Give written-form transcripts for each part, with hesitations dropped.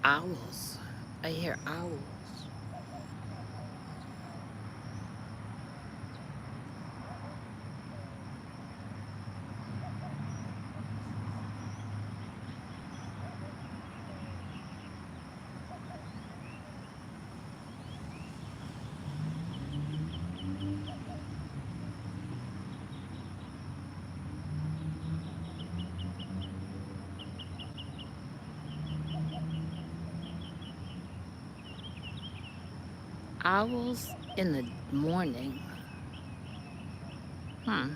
owls. I hear owls. Owls in the morning. Hmm.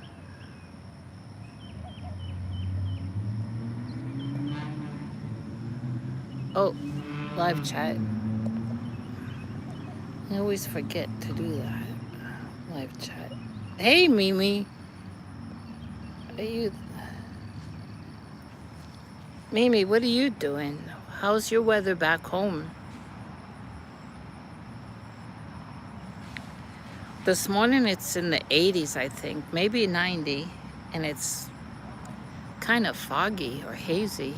Oh, live chat. I always forget to do that. Live chat. Hey, Mimi. Are you, Mimi? What are you doing? How's your weather back home? This morning it's in the 80s, I think, maybe 90, and it's kind of foggy or hazy.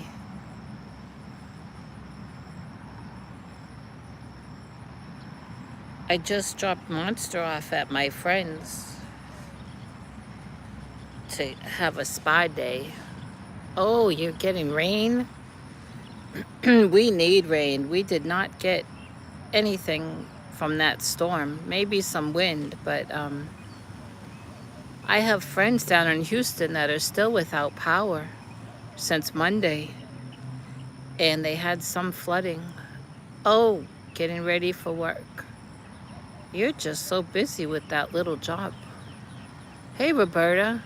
I just dropped Monster off at my friend's to have a spa day. Oh, you're getting rain? We need rain. We did not get anything from that storm. Maybe some wind, but I have friends down in Houston that are still without power since Monday, and they had some flooding. Oh, getting ready for work. You're just so busy with that little job. Hey, Roberta.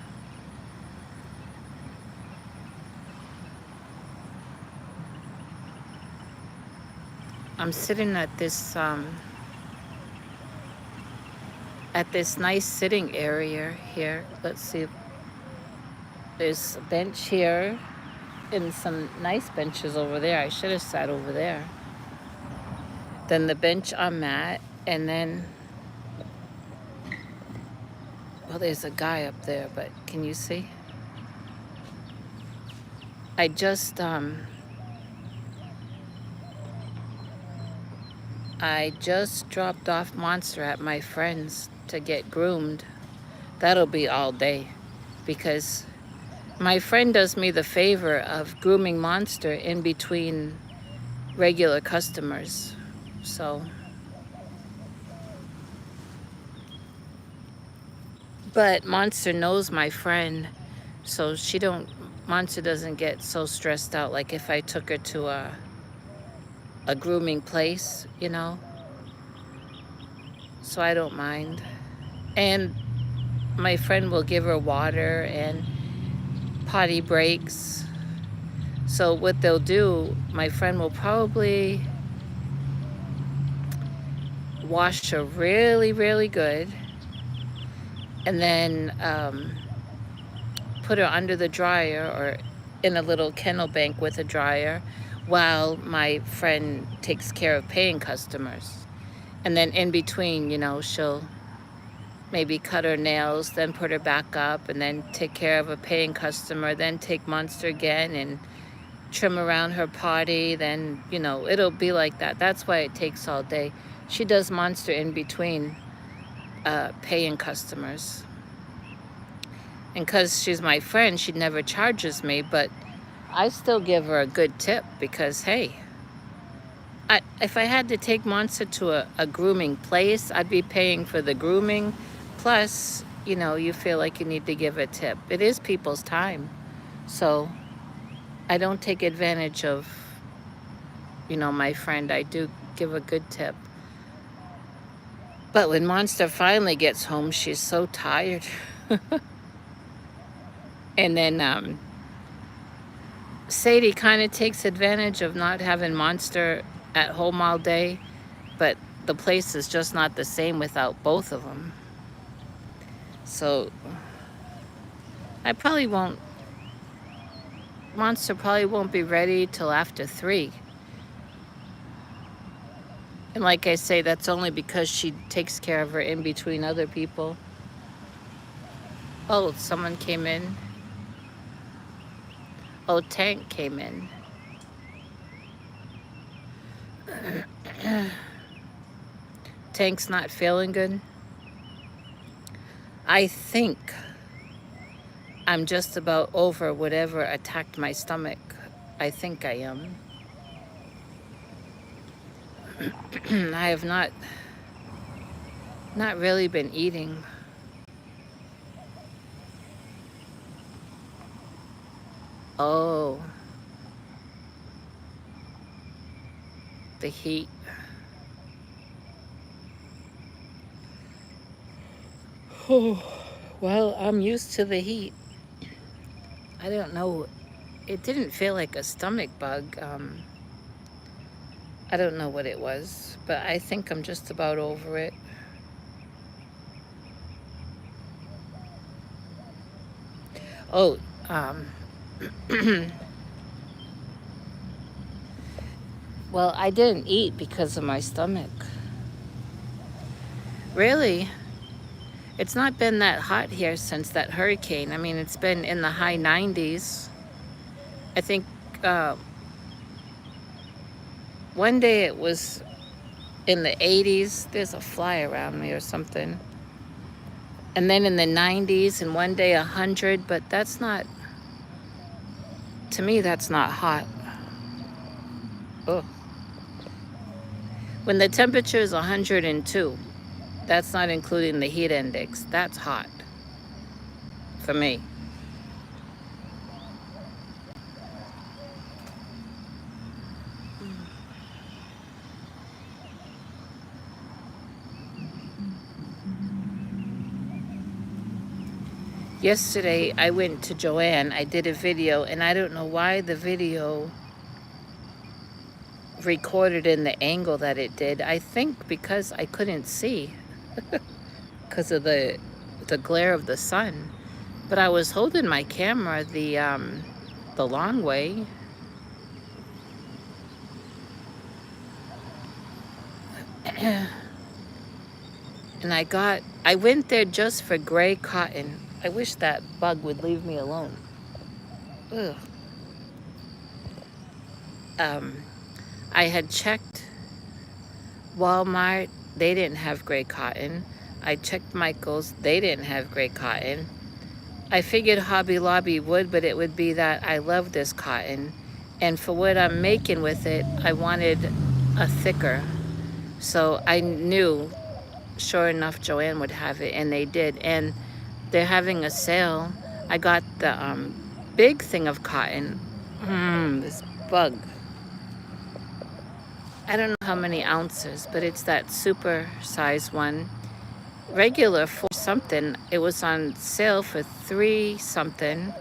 I'm sitting at this nice sitting area here. Let's see. There's a bench here and some nice benches over there. I should have sat over there. Then the bench I'm at, and then, well, there's a guy up there, but can you see? I just dropped off Monster at my friend's to get groomed. That'll be all day because my friend does me the favor of grooming Monster in between regular customers. So, but Monster knows my friend, so Monster doesn't get so stressed out like if I took her to a grooming place, you know? So I don't mind. And my friend will give her water and potty breaks. So what they'll do, my friend will probably wash her really, really good, and then put her under the dryer or in a little kennel bank with a dryer while my friend takes care of paying customers. And then in between, she'll maybe cut her nails, then put her back up, and then take care of a paying customer, then take Monster again and trim around her potty. Then, it'll be like that. That's why it takes all day. She does Monster in between paying customers. And because she's my friend, she never charges me, but I still give her a good tip because, hey, if I had to take Monster to a grooming place, I'd be paying for the grooming. Plus, you feel like you need to give a tip. It is people's time. So I don't take advantage of, my friend. I do give a good tip. But when Monster finally gets home, she's so tired. And then Sadie kind of takes advantage of not having Monster at home all day, but the place is just not the same without both of them. So Monster probably won't be ready till after 3. And like I say, that's only because she takes care of her in between other people. Oh, someone came in. Oh, Tank came in. Tank's not feeling good. I think I'm just about over whatever attacked my stomach. I think I am. I have not really been eating. Oh, the heat. Oh, well, I'm used to the heat. I don't know. It didn't feel like a stomach bug. I don't know what it was, but I think I'm just about over it. Oh, well, I didn't eat because of my stomach. Really? It's not been that hot here since that hurricane. I mean, it's been in the high 90s. I think uh, one day it was in the 80s. There's a fly around me or something. And then in the 90s, and one day 100, but that's not, to me, that's not hot. Oh. When the temperature is 102, that's not including the heat index. That's hot for me. Yesterday, I went to Joanne. I did a video, and I don't know why the video recorded in the angle that it did. I think because I couldn't see because of the glare of the sun. But I was holding my camera the long way. And I went there just for gray cotton. I wish that bug would leave me alone. Ugh. I had checked Walmart. They didn't have gray cotton. I checked Michael's. They didn't have gray cotton. I figured Hobby Lobby would, but it would be that I love this cotton. And for what I'm making with it, I wanted a thicker. So I knew, sure enough, Joanne would have it, and they did. And they're having a sale. I got the big thing of cotton. This bug. I don't know how many ounces, but it's that super size one. Regular for something. It was on sale for $3 something.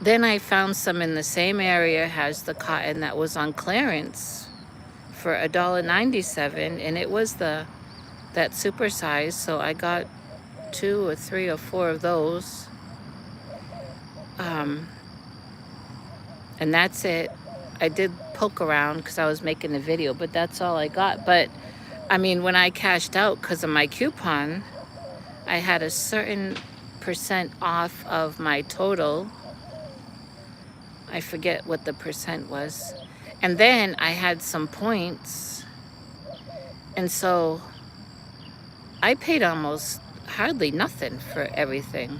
Then I found some in the same area, has the cotton that was on clearance for $1.97, and it was that super size. So I got 2 or 3 or 4 of those. And that's it. I did poke around because I was making a video, but that's all I got. But I mean, when I cashed out because of my coupon, I had a certain percent off of my total. I forget what the percent was. And then I had some points. And so I paid almost hardly nothing for everything.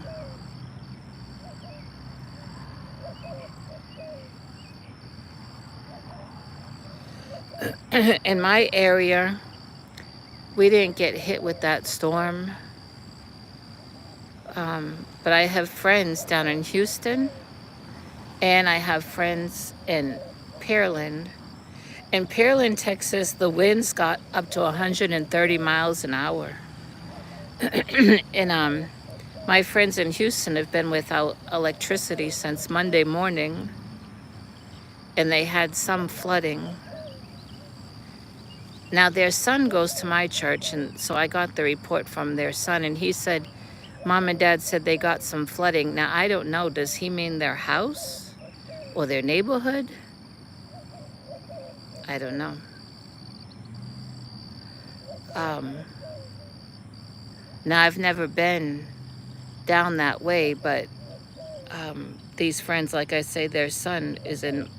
In my area, we didn't get hit with that storm. But I have friends down in Houston, and I have friends in Pearland. In Pearland, Texas, the winds got up to 130 miles an hour. And my friends in Houston have been without electricity since Monday morning, and they had some flooding. Now, their son goes to my church, and so I got the report from their son, and he said, Mom and Dad said they got some flooding. Now, I don't know, does he mean their house or their neighborhood? I don't know. Now, I've never been down that way, but these friends, like I say, their son is in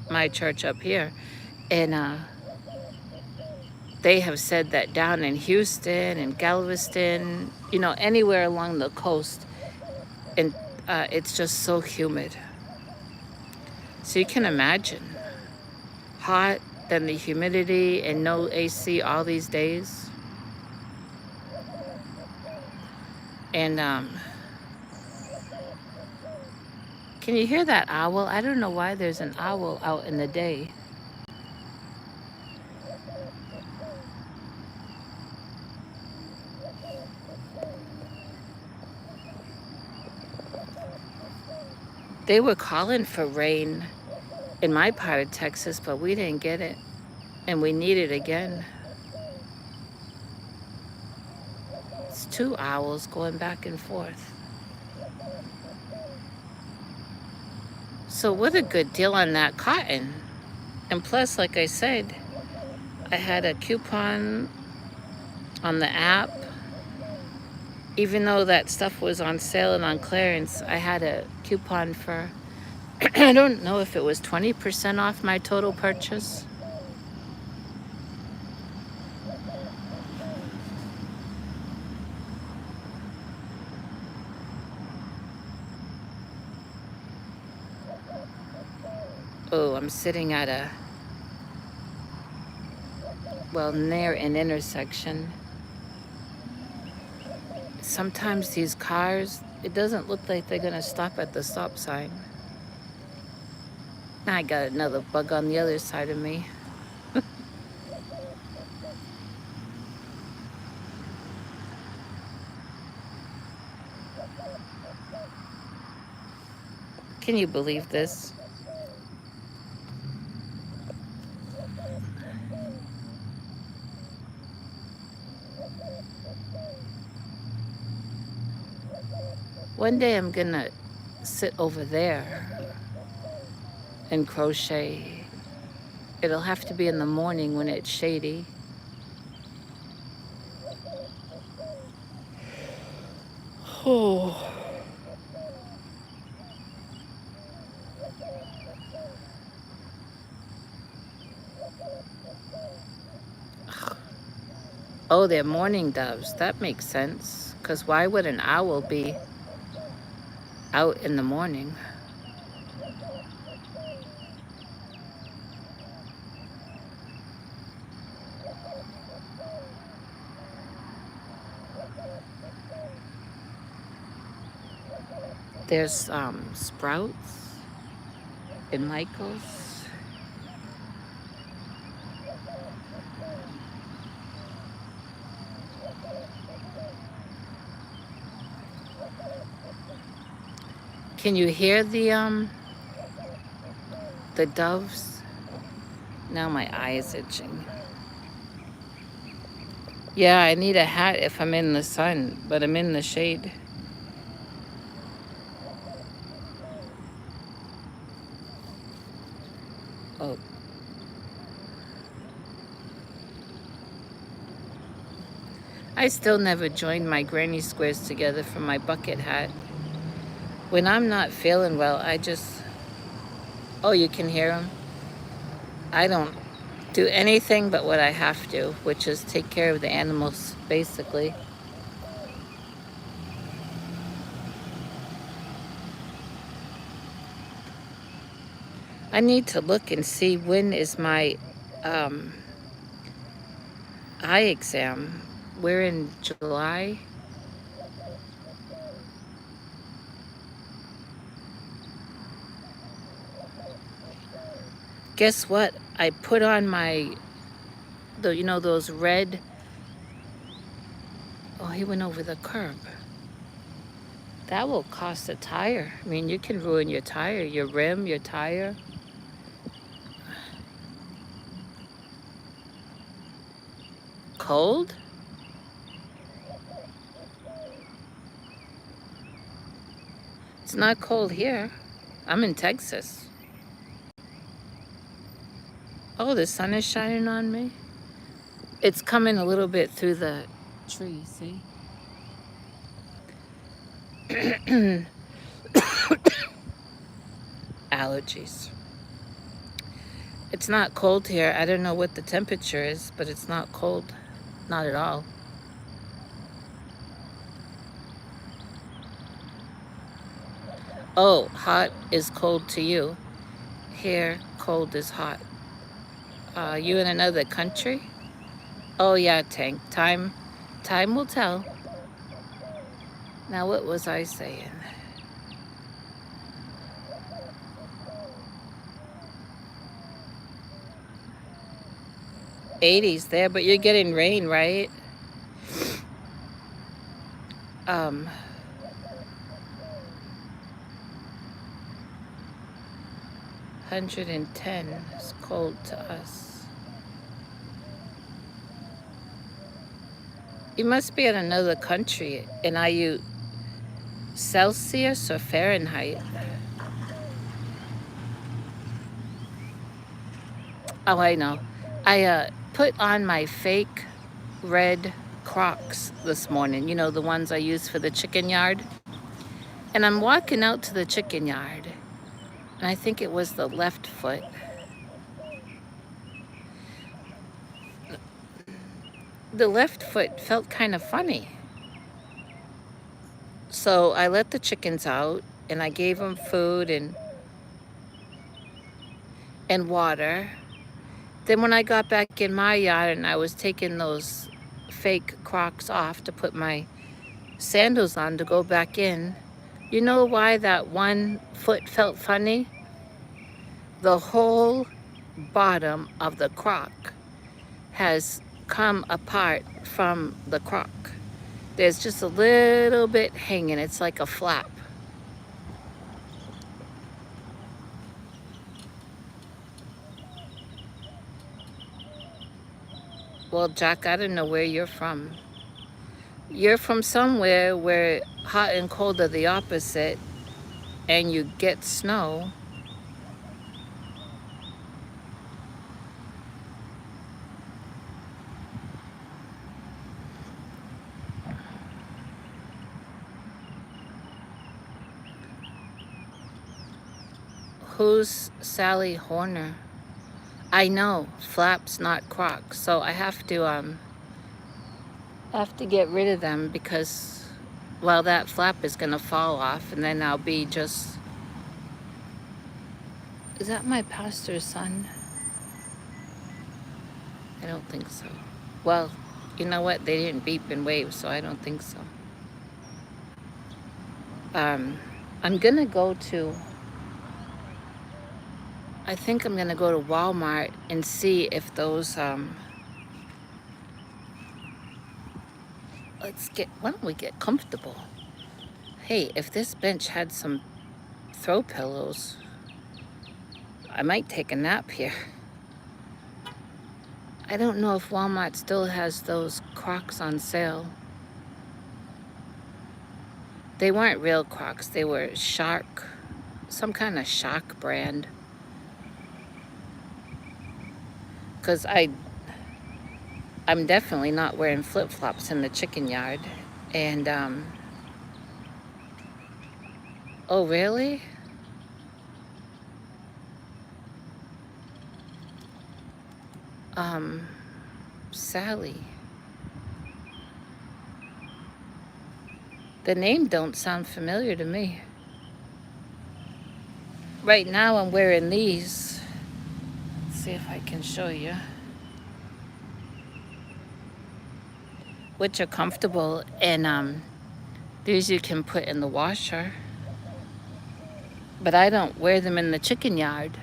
my church up here. And they have said that down in Houston and Galveston, anywhere along the coast, and it's just so humid. So you can imagine hot, then the humidity, and no AC all these days. And can you hear that owl? I don't know why there's an owl out in the day. They were calling for rain in my part of Texas, but we didn't get it. And we need it again. It's two owls going back and forth. So what a good deal on that cotton. And plus, like I said, I had a coupon on the app. Even though that stuff was on sale and on clearance, I had a coupon for, I don't know if it was 20% off my total purchase. Oh, I'm sitting at near an intersection. Sometimes these cars, it doesn't look like they're gonna stop at the stop sign. Now I got another bug on the other side of me. Can you believe this? One day I'm gonna sit over there and crochet. It'll have to be in the morning when it's shady. Oh. Oh, they're mourning doves. That makes sense. Because why would an owl be out in the morning? There's Sprouts and Michael's. Can you hear the doves? Now my eye is itching. Yeah, I need a hat if I'm in the sun, but I'm in the shade. Oh. I still never joined my granny squares together for my bucket hat. When I'm not feeling well, I just... Oh, you can hear them? I don't do anything but what I have to, which is take care of the animals, basically. I need to look and see when is my eye exam. We're in July. Guess what? I put on my, those red... Oh, he went over the curb. That will cost a tire. I mean, you can ruin your tire, your rim, your tire. Cold? It's not cold here. I'm in Texas. Oh, the sun is shining on me. It's coming a little bit through the tree, see? Allergies. It's not cold here. I don't know what the temperature is, but it's not cold. Not at all. Oh, hot is cold to you. Here, cold is hot. You in another country? Oh yeah, Tank. Time will tell. Now what was I saying? 80s there, but you're getting rain, right? Um, 110 is cold to us. You must be in another country. And are you Celsius or Fahrenheit? Oh, I know. I put on my fake red Crocs this morning. You know, the ones I use for the chicken yard. And I'm walking out to the chicken yard. And I think it was the left foot. The left foot felt kind of funny. So I let the chickens out and I gave them food and water. Then when I got back in my yard and I was taking those fake Crocs off to put my sandals on to go back in, you know why that one foot felt funny? The whole bottom of the Croc has come apart from the Croc. There's just a little bit hanging. It's like a flap. Well, Jack, I don't know where you're from. You're from somewhere where hot and cold are the opposite and you get snow. Who's Sally Horner? I know, flaps, not Crocs. So I have to get rid of them because, well, that flap is gonna fall off and then I'll be just... Is that my pastor's son? I don't think so. Well, you know what? They didn't beep and wave, so I don't think so. I'm gonna go to... I think I'm gonna go to Walmart and see if those, why don't we get comfortable? Hey, if this bench had some throw pillows, I might take a nap here. I don't know if Walmart still has those Crocs on sale. They weren't real Crocs, they were Shark, some kind of Shark brand. Because I'm definitely not wearing flip-flops in the chicken yard. And, oh really? Sally. The name don't sound familiar to me. Right now I'm wearing these. Let's see if I can show you. Which are comfortable, and these you can put in the washer. But I don't wear them in the chicken yard.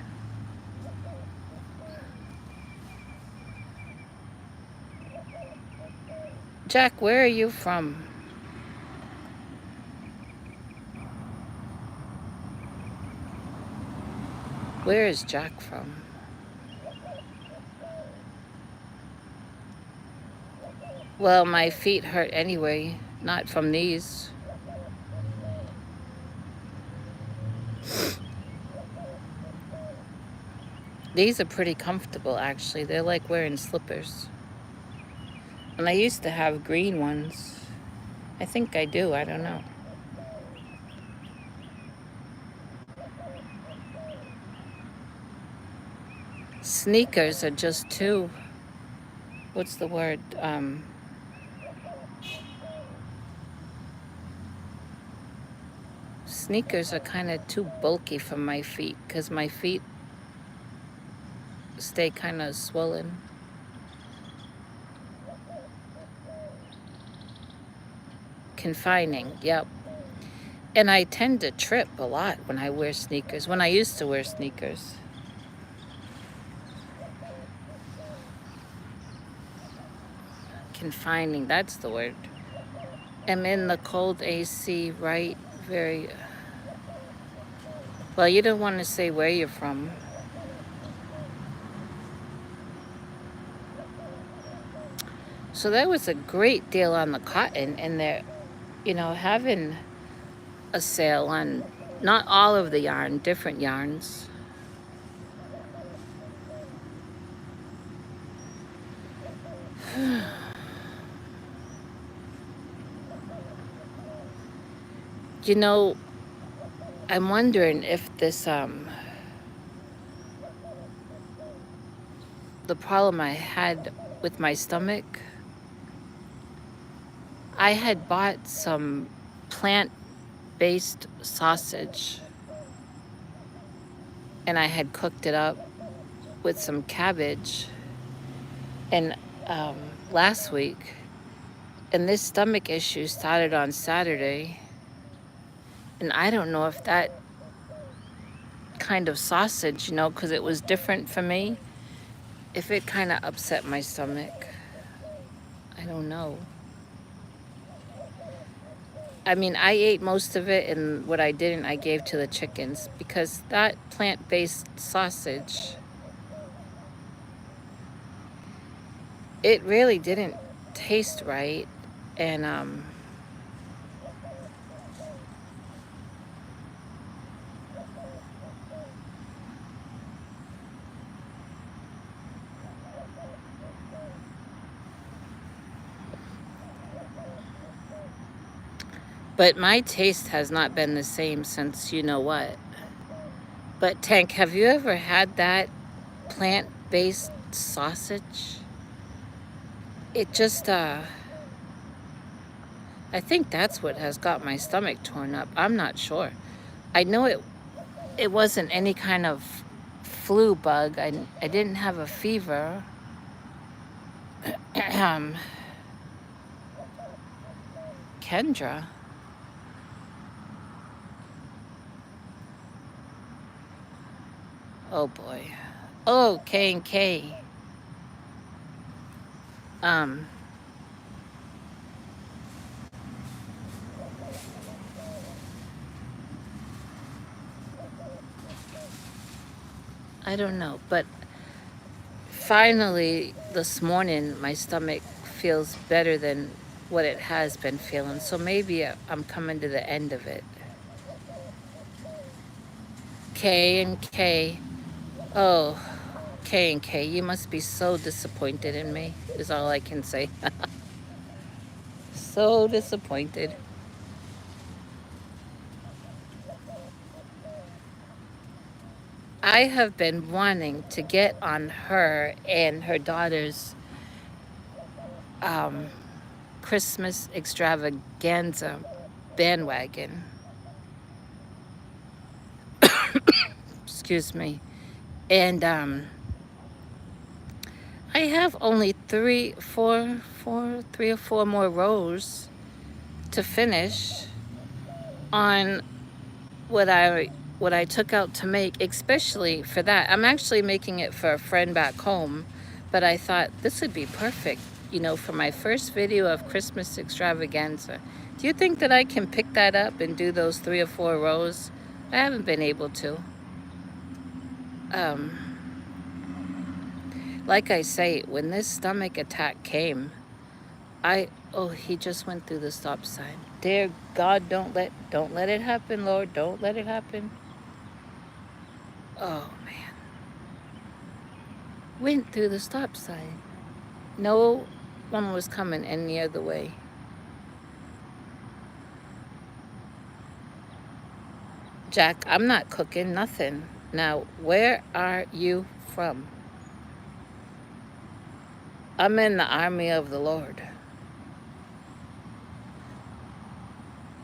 Jack, where are you from? Where is Jack from? Well, my feet hurt anyway, not from these. These are pretty comfortable, actually. They're like wearing slippers. And I used to have green ones. I think I do, I don't know. sneakers are just too, what's the word? Sneakers are kind of too bulky for my feet because my feet stay kind of swollen. Confining, yep. And I tend to trip a lot when I wear sneakers, when I used to wear sneakers. Confining, that's the word. I'm in the cold AC, right? Very, well, you don't want to say where you're from. So there was a great deal on the cotton, and they're, having a sale on not all of the yarn, different yarns. You know, I'm wondering if this, the problem I had with my stomach, I had bought some plant-based sausage and I had cooked it up with some cabbage and last week, and this stomach issue started on Saturday, and I don't know if that kind of sausage, because it was different for me, if it kind of upset my stomach. I don't know. I mean, I ate most of it, and what I didn't, I gave to the chickens, because that plant-based sausage, it really didn't taste right. And but my taste has not been the same since you know what. But Tank, have you ever had that plant-based sausage? It just, I think that's what has got my stomach torn up. I'm not sure. I know it wasn't any kind of flu bug. I didn't have a fever. Kendra. Oh boy. Oh, K and K. I don't know, but finally this morning my stomach feels better than what it has been feeling. So maybe I'm coming to the end of it. K and K. Oh, K and K, you must be so disappointed in me, is all I can say. So disappointed. I have been wanting to get on her and her daughter's um, Christmas extravaganza bandwagon. Excuse me. And I have only three or four more rows to finish on what I took out to make, especially for that. I'm actually making it for a friend back home, but I thought this would be perfect, for my first video of Christmas extravaganza. Do you think that I can pick that up and do those 3 or 4 rows? I haven't been able to. Like I say, when this stomach attack came, oh, he just went through the stop sign. Dear God, don't let it happen, Lord. Don't let it happen. Oh, man. Went through the stop sign. No one was coming any other way. Jack, I'm not cooking nothing. Now, where are you from? I'm in the army of the Lord.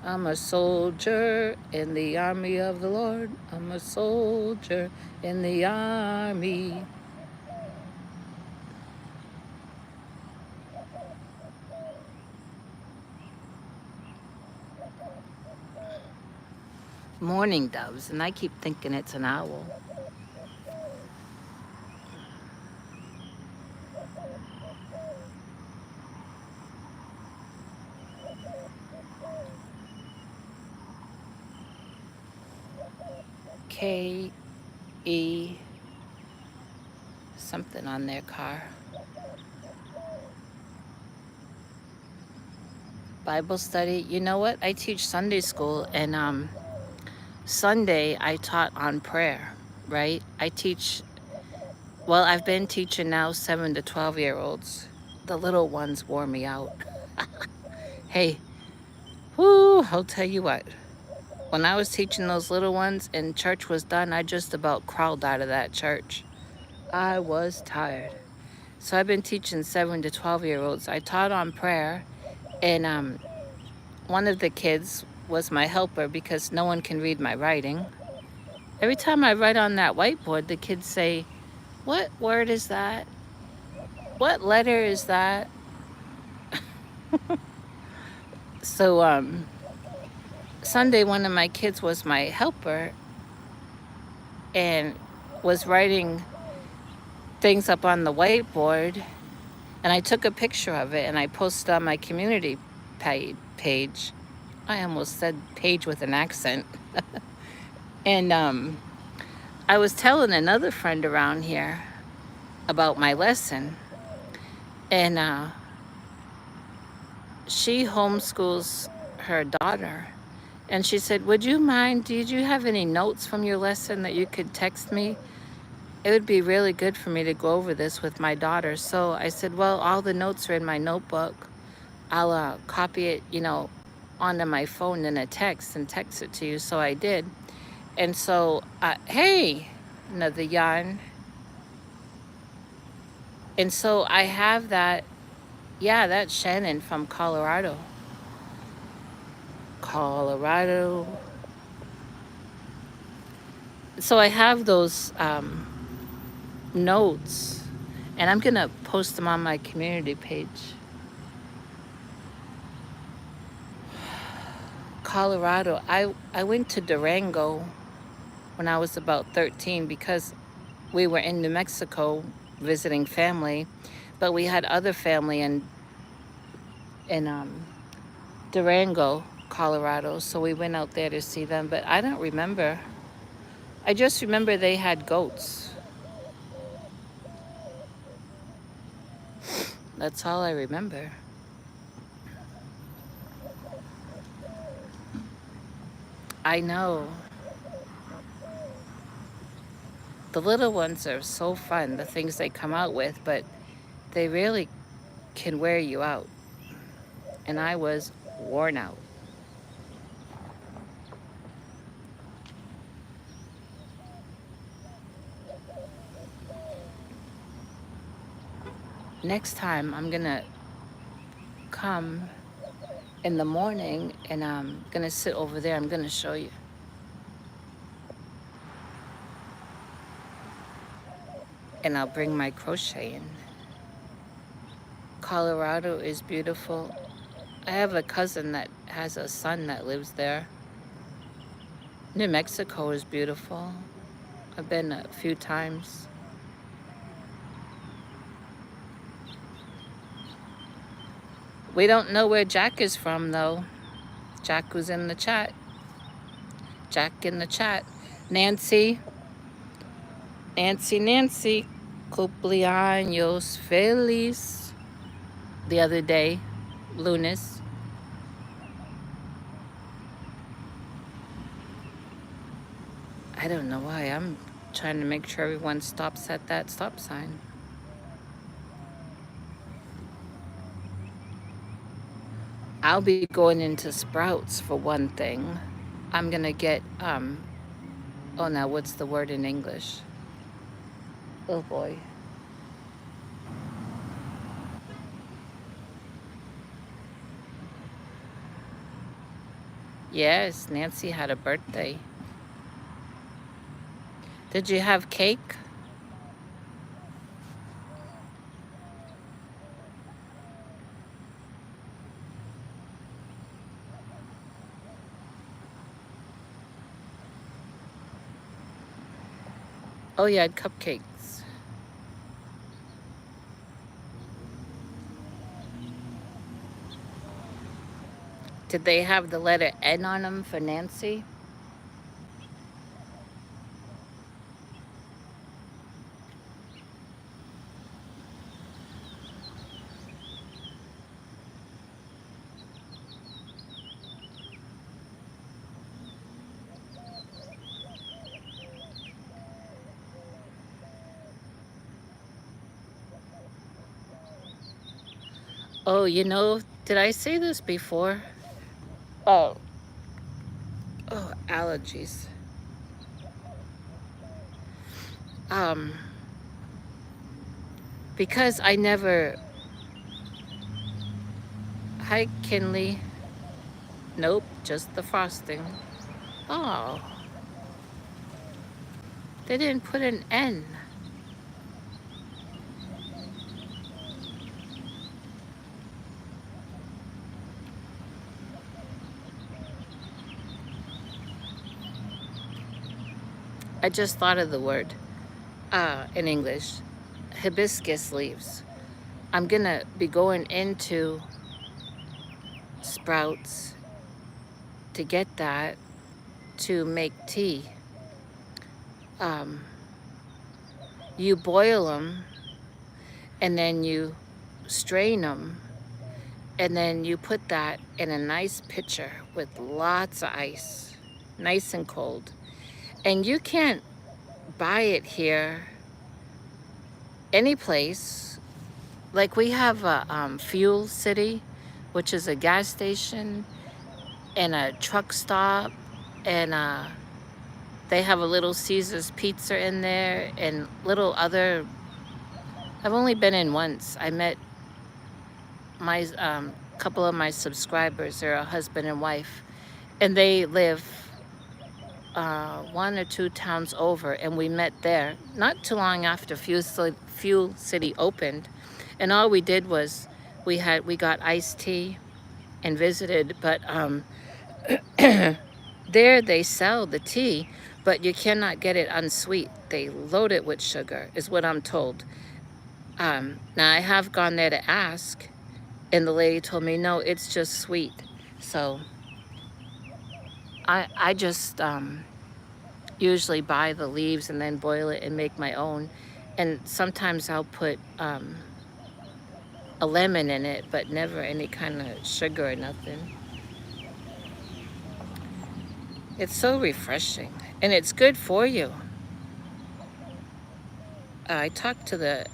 I'm a soldier in the army of the Lord. I'm a soldier in the army. Mourning doves, and I keep thinking it's an owl. K-E something on their car. Bible study. You know what? I teach Sunday school, and Sunday I taught on prayer, right? Well, I've been teaching now 7 to 12-year-olds. The little ones wore me out. Hey, whoo, I'll tell you what. When I was teaching those little ones and church was done, I just about crawled out of that church. I was tired. So I've been teaching 7 to 12-year-olds. I taught on prayer, and one of the kids was my helper because no one can read my writing. Every time I write on that whiteboard, the kids say, "What word is that? What letter is that?" So Sunday, one of my kids was my helper and was writing things up on the whiteboard, and I took a picture of it and I posted on my community page. I almost said page with an accent. And I was telling another friend around here about my lesson, and she homeschools her daughter. And she said, "Would you mind, did you have any notes from your lesson that you could text me? It would be really good for me to go over this with my daughter." So I said, "Well, all the notes are in my notebook. I'll copy it, onto my phone in a text and text it to you." So I did. And so, hey, another yarn. And so I have that. Yeah, that's Shannon from Colorado. Colorado. So I have those notes, and I'm going to post them on my community page. Colorado. I went to Durango when I was about 13 because we were in New Mexico visiting family, but we had other family in Durango, Colorado, so we went out there to see them. But I don't remember. I just remember they had goats. That's all I remember. I know. The little ones are so fun, the things they come out with, but they really can wear you out. And I was worn out. Next time I'm gonna come in the morning and I'm gonna sit over there. I'm gonna show you. And I'll bring my crochet in. Colorado is beautiful. I have a cousin that has a son that lives there. New Mexico is beautiful. I've been a few times. We don't know where Jack is from, though. Jack was in the chat. Jack in the chat. Nancy. Nancy. Cumpleaños feliz. The other day. Lunes. I don't know why. I'm trying to make sure everyone stops at that stop sign. I'll be going into Sprouts for one thing. I'm gonna get, oh, now what's the word in English? Oh boy. Yes, Nancy had a birthday. Did you have cake? Oh, you had cupcakes. Did they have the letter N on them for Nancy? Oh, did I say this before? Oh, oh, allergies. Um, because I never. Hi, Kinley. Nope, just the frosting. Oh, they didn't put an N. I just thought of the word in English, hibiscus leaves. I'm gonna be going into Sprouts to get that to make tea. Um, you boil them and then you strain them and then you put that in a nice pitcher with lots of ice, nice and cold. And you can't buy it here any place. Like we have a Fuel City, which is a gas station and a truck stop, and they have a little Caesar's Pizza in there and little other. I've only been in once. I met my couple of my subscribers. They're a husband and wife, and they live one or two towns over, and we met there not too long after Fuel City opened, and all we did was we got iced tea and visited, but there they sell the tea, but you cannot get it unsweet. They load it with sugar, is what I'm told. Now I have gone there to ask, and the lady told me no, it's just sweet. So I just usually buy the leaves and then boil it and make my own. And sometimes I'll put a lemon in it, but never any kind of sugar or nothing. It's so refreshing, and it's good for you. I talked to the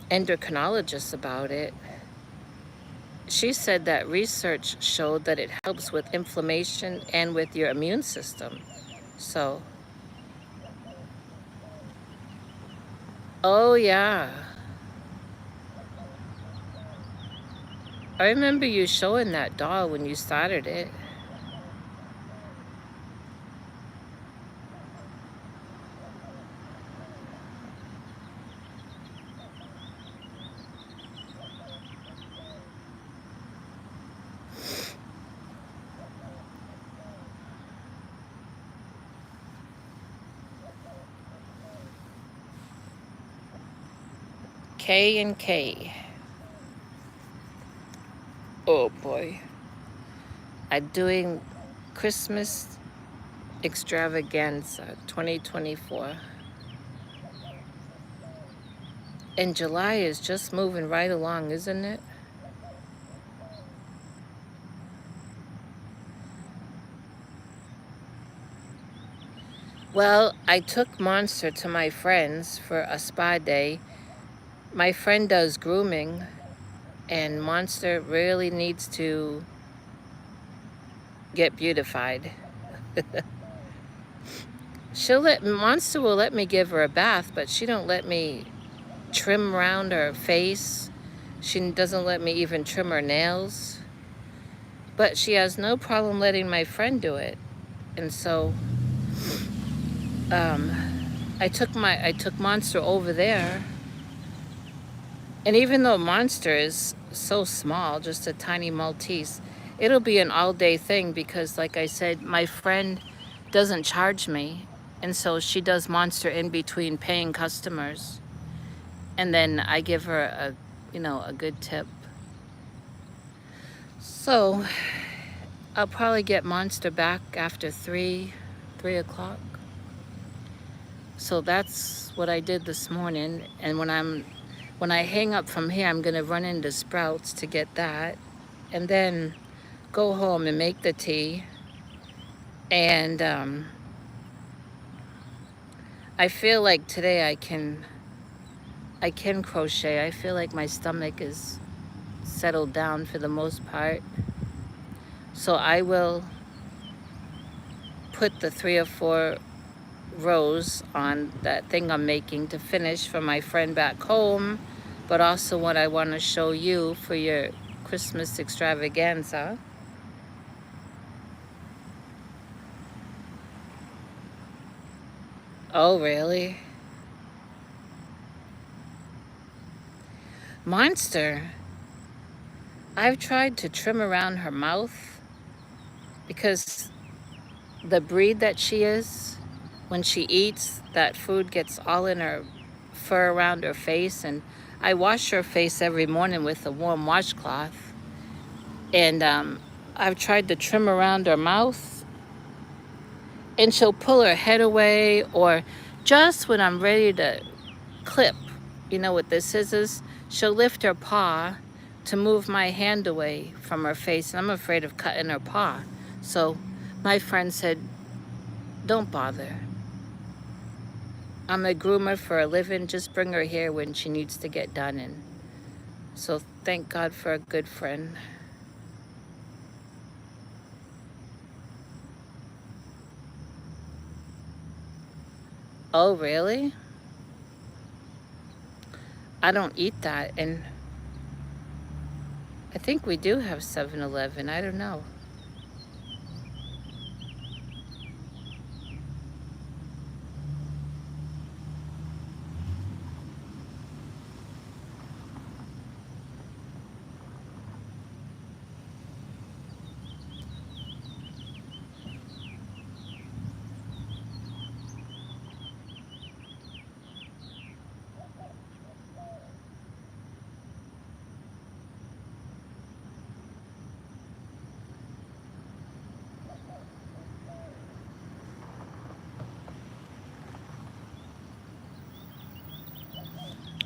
endocrinologist about it. She said that research showed that it helps with inflammation and with your immune system. So, oh yeah. I remember you showing that doll when you started it. K and K. Oh boy. I'm doing Christmas extravaganza 2024. And July is just moving right along, isn't it? Well, I took Monster to my friends for a spa day. My friend does grooming, and Monster really needs to get beautified. Monster will let me give her a bath, but she don't let me trim around her face. She doesn't let me even trim her nails. But she has no problem letting my friend do it. And so um, I took Monster over there. And even though Monster is so small, just a tiny Maltese, it'll be an all-day thing because, like I said, my friend doesn't charge me. And so she does Monster in between paying customers. And then I give her a good tip. So I'll probably get Monster back after 3 o'clock. So that's what I did this morning. And when I hang up from here, I'm gonna run into Sprouts to get that, and then go home and make the tea. And I feel like today I can crochet. I feel like my stomach is settled down for the most part. So I will put the 3 or 4 rows on that thing I'm making to finish for my friend back home, but also what I want to show you for your Christmas extravaganza. Oh, really? Monster. I've tried to trim around her mouth because the breed that she is, when she eats, that food gets all in her fur around her face. And I wash her face every morning with a warm washcloth. And I've tried to trim around her mouth, and she'll pull her head away, or just when I'm ready to clip, with the scissors, she'll lift her paw to move my hand away from her face, and I'm afraid of cutting her paw. So my friend said, don't bother. I'm a groomer for a living. Just bring her here when she needs to get done. And so thank God for a good friend. Oh, really? I don't eat that. And I think we do have 7-Eleven. I don't know.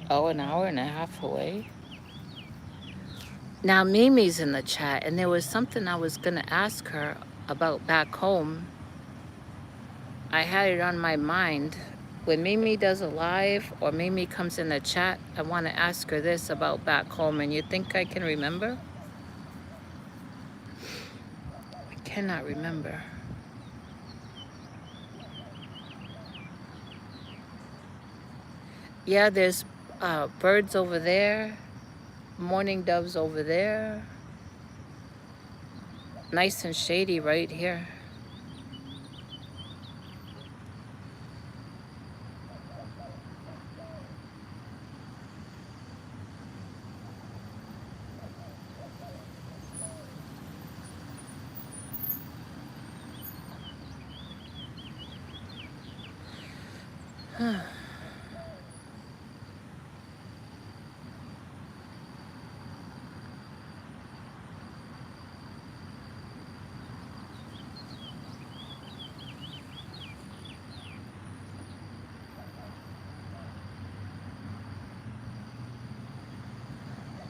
Oh, an hour and a half away. Now Mimi's in the chat, and there was something I was going to ask her about back home. I had it on my mind. When Mimi does a live or Mimi comes in the chat, I want to ask her this about back home. And you think I can remember? I cannot remember. Yeah, there's birds over there, mourning doves over there. Nice and shady right here.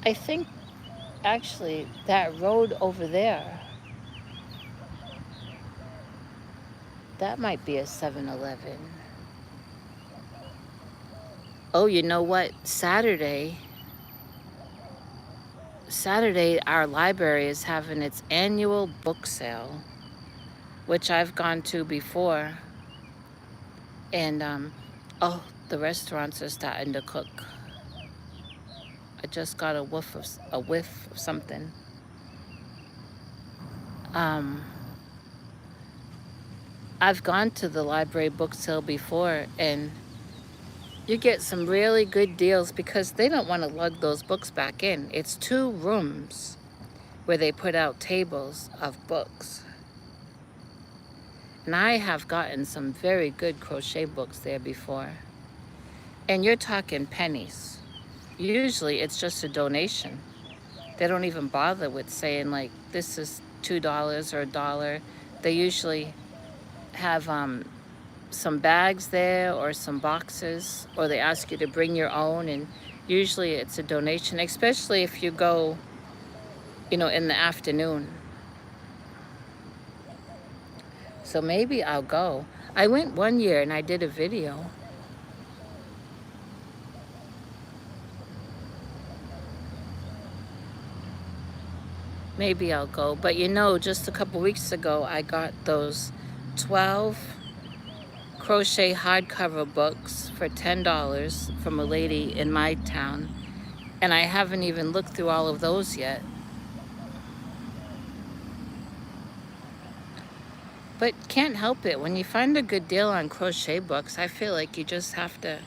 I think actually that road over there, that might be a 7-Eleven. Oh, you know what? Saturday, our library is having its annual book sale, which I've gone to before. And, oh, the restaurants are starting to cook. I just got a whiff of something. Um, I've gone to the library book sale before, and you get some really good deals because they don't want to lug those books back in. It's 2 rooms where they put out tables of books. And I have gotten some very good crochet books there before. And you're talking pennies. Usually it's just a donation. They don't even bother with saying like, this is $2 or $1. They usually have some bags there or some boxes, or they ask you to bring your own, and usually it's a donation, especially if you go, in the afternoon. So maybe I'll go. I went one year and I did a video. Maybe I'll go. But just a couple weeks ago, I got those 12 crochet hardcover books for $10 from a lady in my town. And I haven't even looked through all of those yet. But can't help it. When you find a good deal on crochet books, I feel like you just have to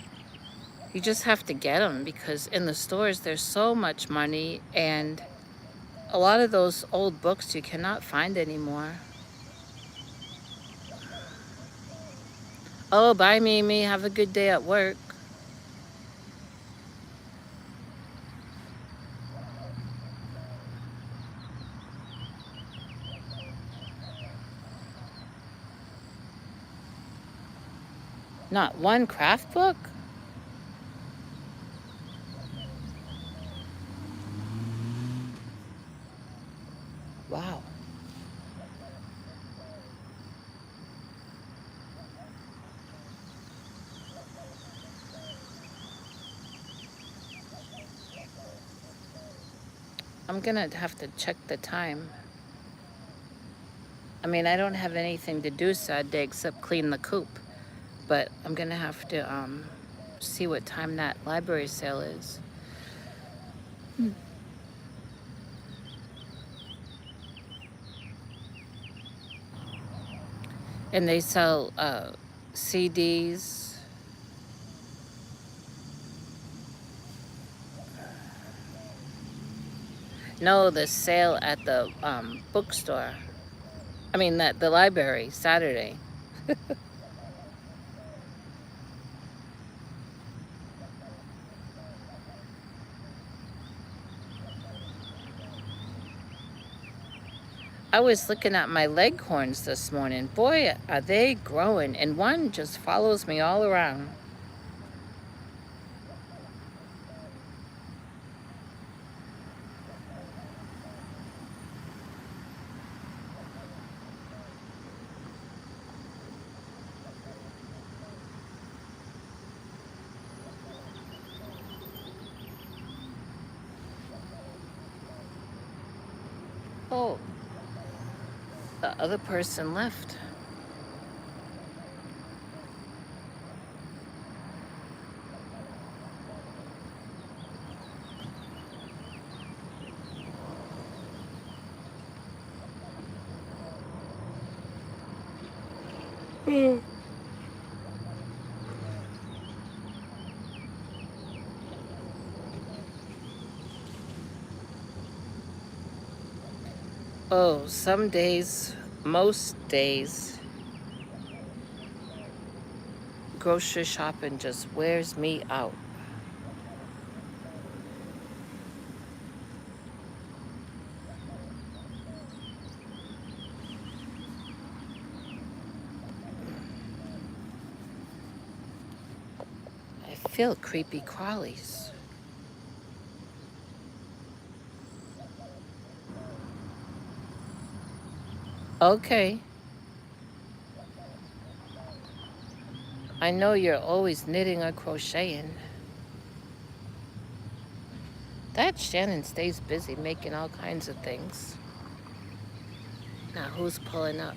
get them, because in the stores there's so much money, and a lot of those old books you cannot find anymore. Oh, bye, Mimi. Have a good day at work. Not one craft book? Wow. I'm gonna have to check the time. I mean, I don't have anything to do Saturday except clean the coop, but I'm gonna have to see what time that library sale is. And they sell CDs. No, the sale at the bookstore. I mean, the library, Saturday. I was looking at my leghorns this morning. Boy, are they growing. And one just follows me all around. Oh, the other person left. Oh, some days, most days, grocery shopping just wears me out. I feel creepy crawlies. Okay. I know you're always knitting or crocheting. That Shannon stays busy making all kinds of things. Now, who's pulling up?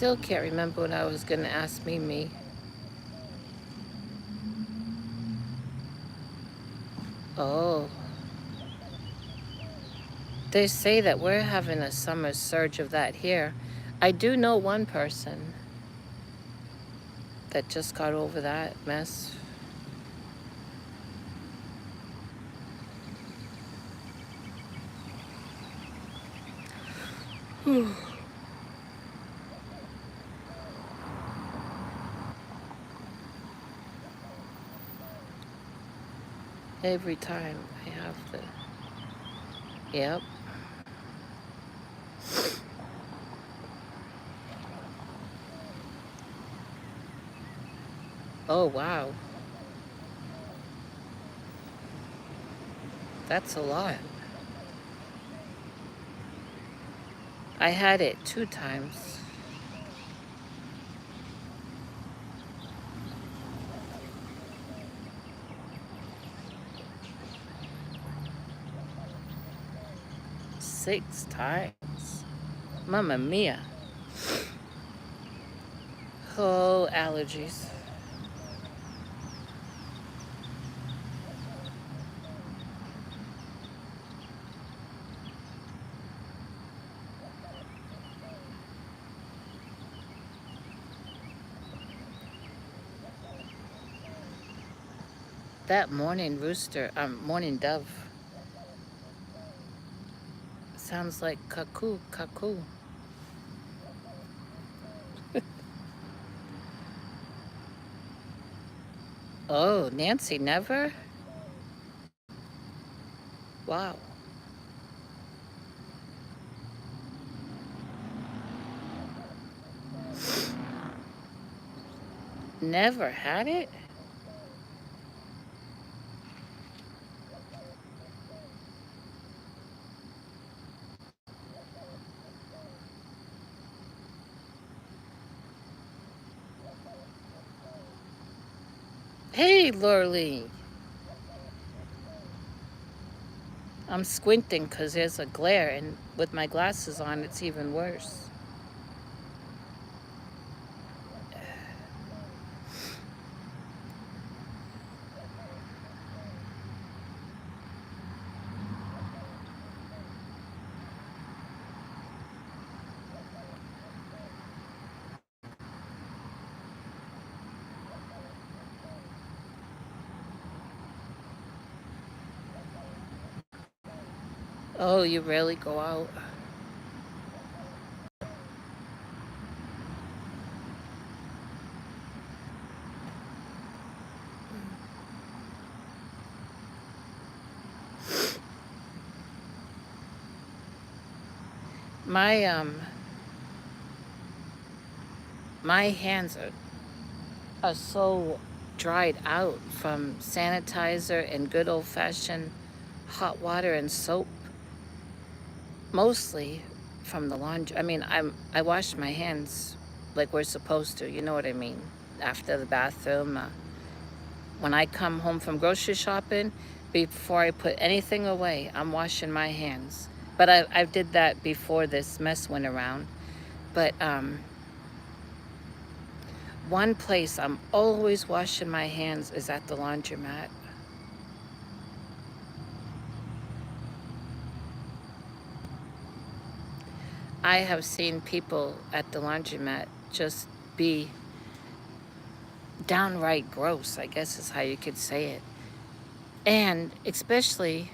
still can't remember what I was going to ask Mimi. Oh, they say that we're having a summer surge of that here. I do know one person that just got over that mess. Every time I have to. Yep. Oh, wow. That's a lot. I had it 2 times. 6 times. Mamma mia. Oh, allergies. That morning rooster, morning dove, sounds like cuckoo, cuckoo. Oh, Nancy, never? Wow. Never had it? Hey, Lorley. I'm squinting because there's a glare, and with my glasses on, it's even worse. Oh, you rarely go out? My my hands are so dried out from sanitizer and good old-fashioned hot water and soap, mostly from the laundry. I mean, I wash my hands like we're supposed to, you know what I mean? After the bathroom, when I come home from grocery shopping, before I put anything away, I'm washing my hands. But I did that before this mess went around. But one place I'm always washing my hands is at the laundromat. I have seen people at the laundromat just be downright gross, I guess is how you could say it. And especially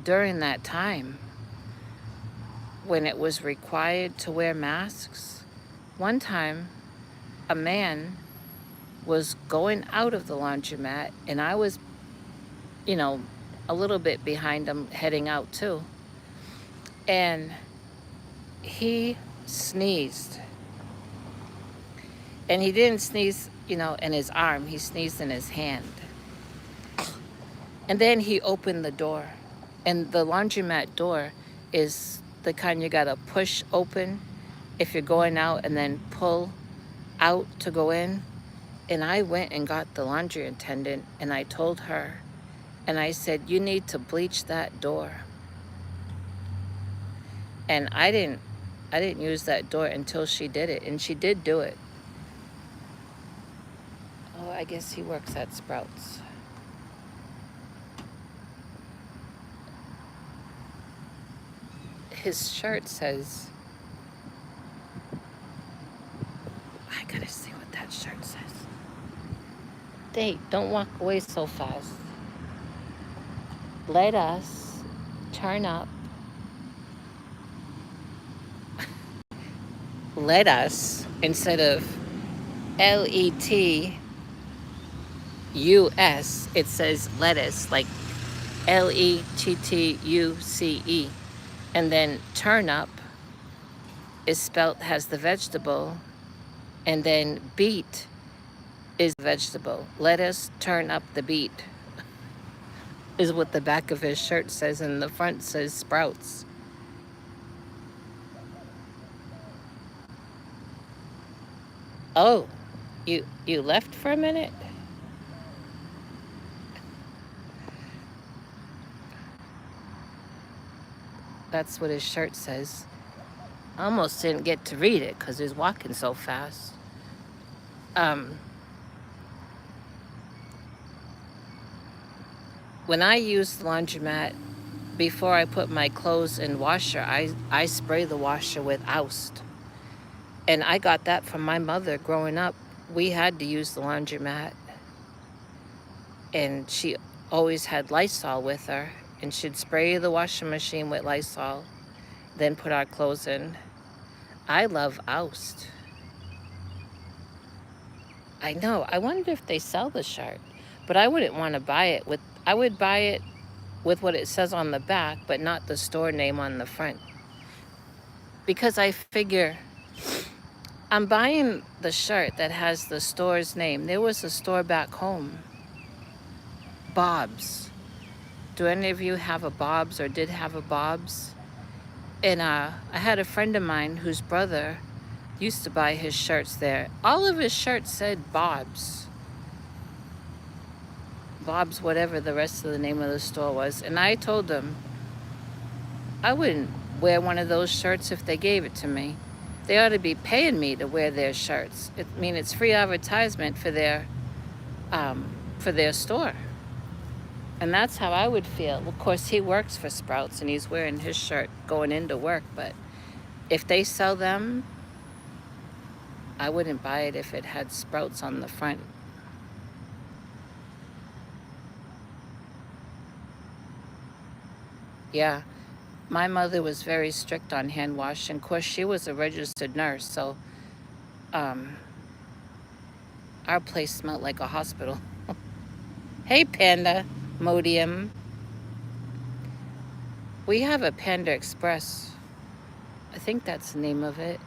during that time when it was required to wear masks. One time, a man was going out of the laundromat, and I was, you know, a little bit behind him heading out too. And he sneezed. And he didn't sneeze, in his arm, he sneezed in his hand. And then he opened the door. And the laundromat door is the kind you gotta push open if you're going out and then pull out to go in. And I went and got the laundry attendant and I told her, and I said, you need to bleach that door. And I didn't I didn't use that door until she did it, and she did do it. Oh, I guess he works at Sprouts. His shirt says, I gotta see what that shirt says. Hey, don't walk away so fast. Let us turn up. Let us, instead of LETUS, it says lettuce, like LETTUCE. And then turnip is spelt, has the vegetable, and then beet is vegetable. Let us turn up the beet is what the back of his shirt says, and the front says Sprouts. Oh, you left for a minute? That's what his shirt says. I almost didn't get to read it because he was walking so fast. Um, when I use the laundromat, before I put my clothes in washer, I spray the washer with Oust. And I got that from my mother growing up. We had to use the laundromat. And she always had Lysol with her. And she'd spray the washing machine with Lysol, then put our clothes in. I love Oust. I know. I wonder if they sell the shirt. But I wouldn't want to buy it with... I would buy it with what it says on the back, but not the store name on the front. Because I figure I'm buying the shirt that has the store's name. There was a store back home, Bob's. Do any of you have a Bob's or did have a Bob's? And I had a friend of mine whose brother used to buy his shirts there. All of his shirts said Bob's. Bob's, whatever the rest of the name of the store was. And I told him I wouldn't wear one of those shirts if they gave it to me. They ought to be paying me to wear their shirts. I mean, it's free advertisement for their store. And that's how I would feel. Of course, he works for Sprouts and he's wearing his shirt going into work. But if they sell them, I wouldn't buy it if it had Sprouts on the front. Yeah, my mother was very strict on hand washing. Of course, she was a registered nurse, so our place smelled like a hospital. Hey, Panda Modium. We have a Panda Express. I think that's the name of it.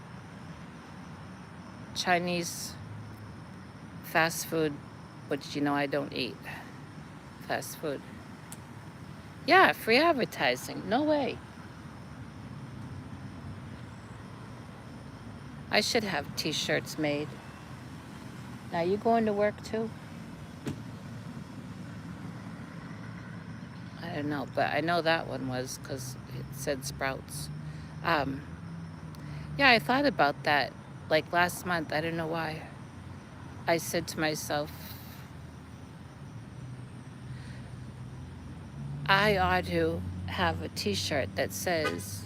Chinese fast food, which you know I don't eat. Fast food. Yeah, free advertising. No way. I should have t-shirts made. Now, you going to work too? I don't know, but I know that one was because it said Sprouts. Yeah, I thought about that like last month. I don't know why. I said to myself, I ought to have a t-shirt that says,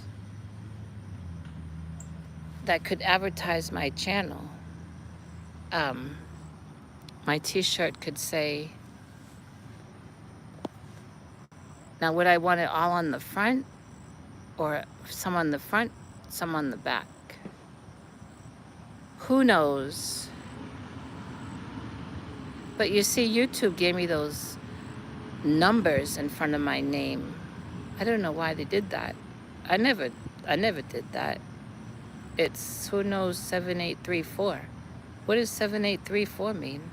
that could advertise my channel. My t-shirt could say, now would I want it all on the front or some on the front, some on the back? Who knows? But you see, YouTube gave me those numbers in front of my name. I don't know why they did that. I never did that. It's who knows 7834. What does 7834 mean?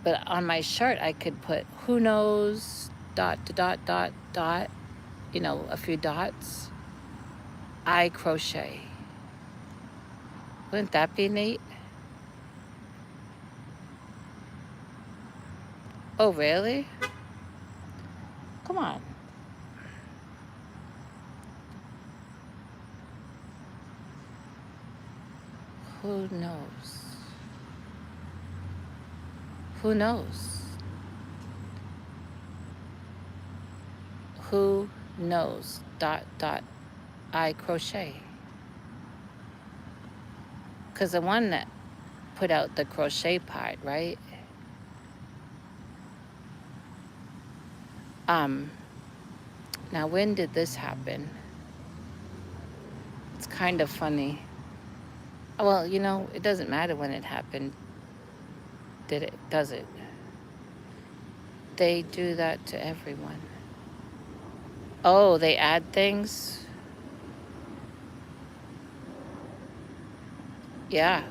But on my shirt, I could put who knows dot dot dot dot, you know, a few dots. I crochet. Wouldn't that be neat? Oh, really? Come on. Who knows? Who knows? Who knows? Dot, dot, I crochet. Because the one that put out the crochet part, right? Now when did this happen? It's kind of funny. Well, it doesn't matter when it happened. Did it? Does it? They do that to everyone. Oh, they add things? Yeah.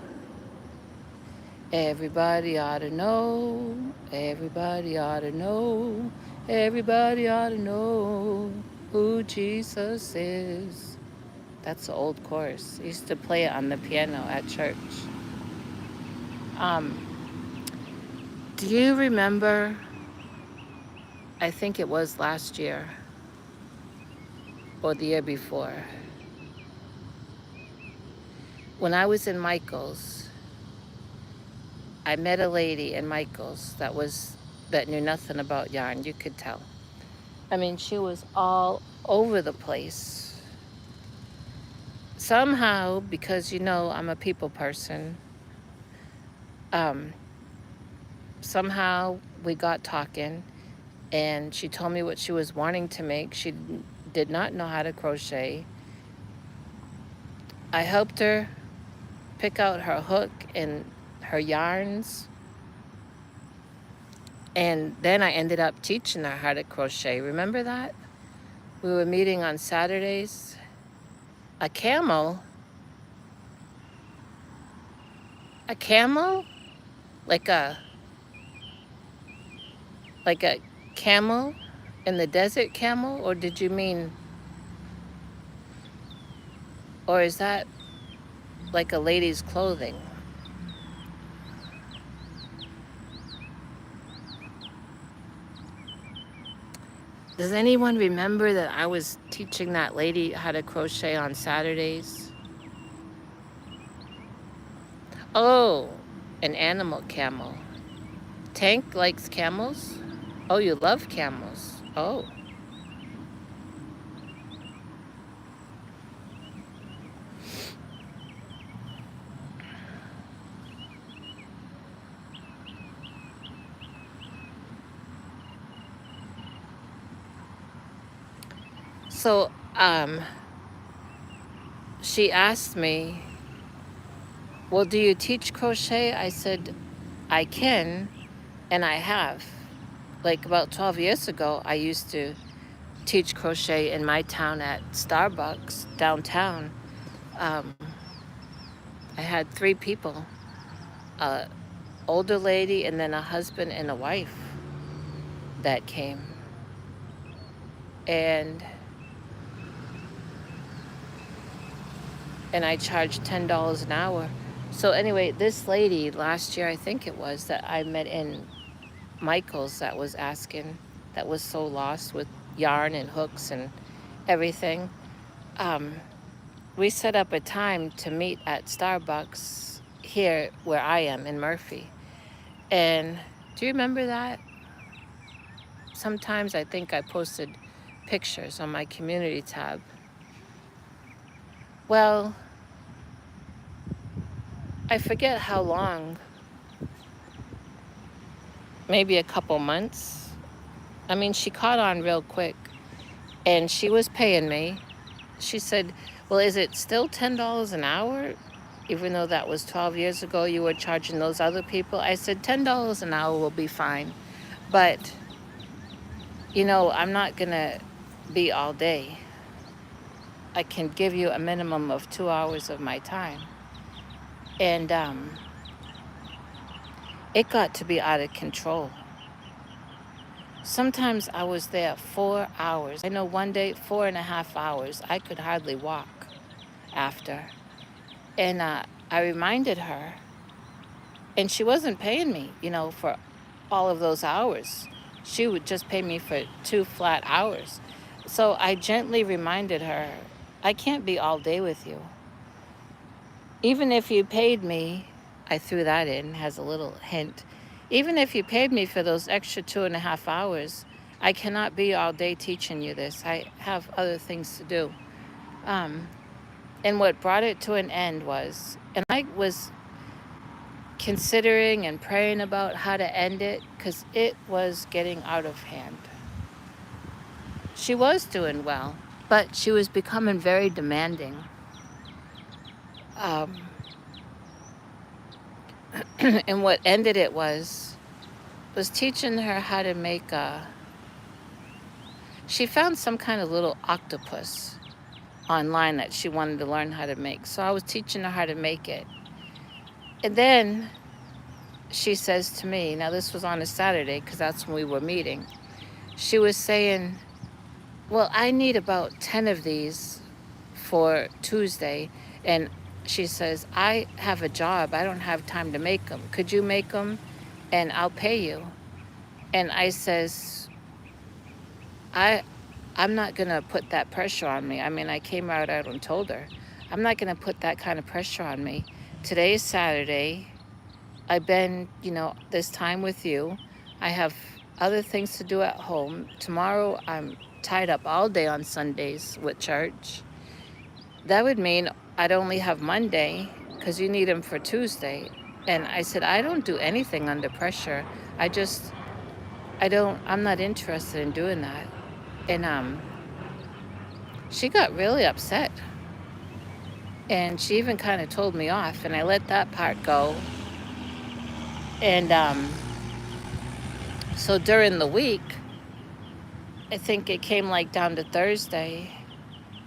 Everybody ought to know. Everybody ought to know. Everybody ought to know who Jesus is. That's the old chorus. I used to play it on the piano at church. Do you remember, I think it was last year or the year before, when I was in Michael's, I met a lady in Michael's that knew nothing about yarn, you could tell. I mean, she was all over the place. Somehow, because I'm a people person, somehow we got talking and she told me what she was wanting to make. She did not know how to crochet. I helped her pick out her hook and her yarns. And then I ended up teaching her how to crochet. Remember that? We were meeting on Saturdays. A camel? A camel? Like a camel in the desert camel? Or did you mean, or is that like a lady's clothing? Does anyone remember that I was teaching that lady how to crochet on Saturdays? Oh, an animal camel. Tank likes camels? Oh, you love camels. Oh. So, she asked me, well, do you teach crochet? I said, I can, and I have. Like about 12 years ago, I used to teach crochet in my town at Starbucks downtown. I had 3 people, a older lady and then a husband and a wife that came. And I charged $10 an hour. So anyway, this lady last year, I think it was, that I met in Michael's that was asking, that was so lost with yarn and hooks and everything. We set up a time to meet at Starbucks here where I am in Murphy. And do you remember that? Sometimes I think I posted pictures on my community tab. Well, I forget how long, maybe a couple months. I mean, she caught on real quick and she was paying me. She said, well, is it still $10 an hour? Even though that was 12 years ago, you were charging those other people. I said, $10 an hour will be fine. But, I'm not going to be all day. I can give you a minimum of 2 hours of my time. And it got to be out of control. Sometimes I was there 4 hours. I know one day, 4.5 hours. I could hardly walk after. And I reminded her, and she wasn't paying me, for all of those hours. She would just pay me for 2 flat hours. So I gently reminded her, I can't be all day with you. Even if you paid me, I threw that in, has a little hint. Even if you paid me for those extra 2.5 hours, I cannot be all day teaching you this. I have other things to do. Um, and what brought it to an end was, and I was considering and praying about how to end it because it was getting out of hand. She was doing well, but she was becoming very demanding. Um, and what ended it was teaching her how to make a. She found some kind of little octopus online that she wanted to learn how to make. So I was teaching her how to make it. And then she says to me, now this was on a Saturday because that's when we were meeting. She was saying, well, I need about 10 of these for Tuesday. And she says, I have a job. I don't have time to make them. Could you make them and I'll pay you? And I says, I I'm not going to put that pressure on me. I mean, I came right out and told her, I'm not going to put that kind of pressure on me. Today is Saturday. I've been, this time with you. I have other things to do at home. Tomorrow, I'm tied up all day on Sundays with church. That would mean I'd only have Monday because you need them for Tuesday. And I said, I don't do anything under pressure. I just, I'm not interested in doing that. And she got really upset. And she even kind of told me off, and I let that part go. And so during the week, I think it came like down to Thursday,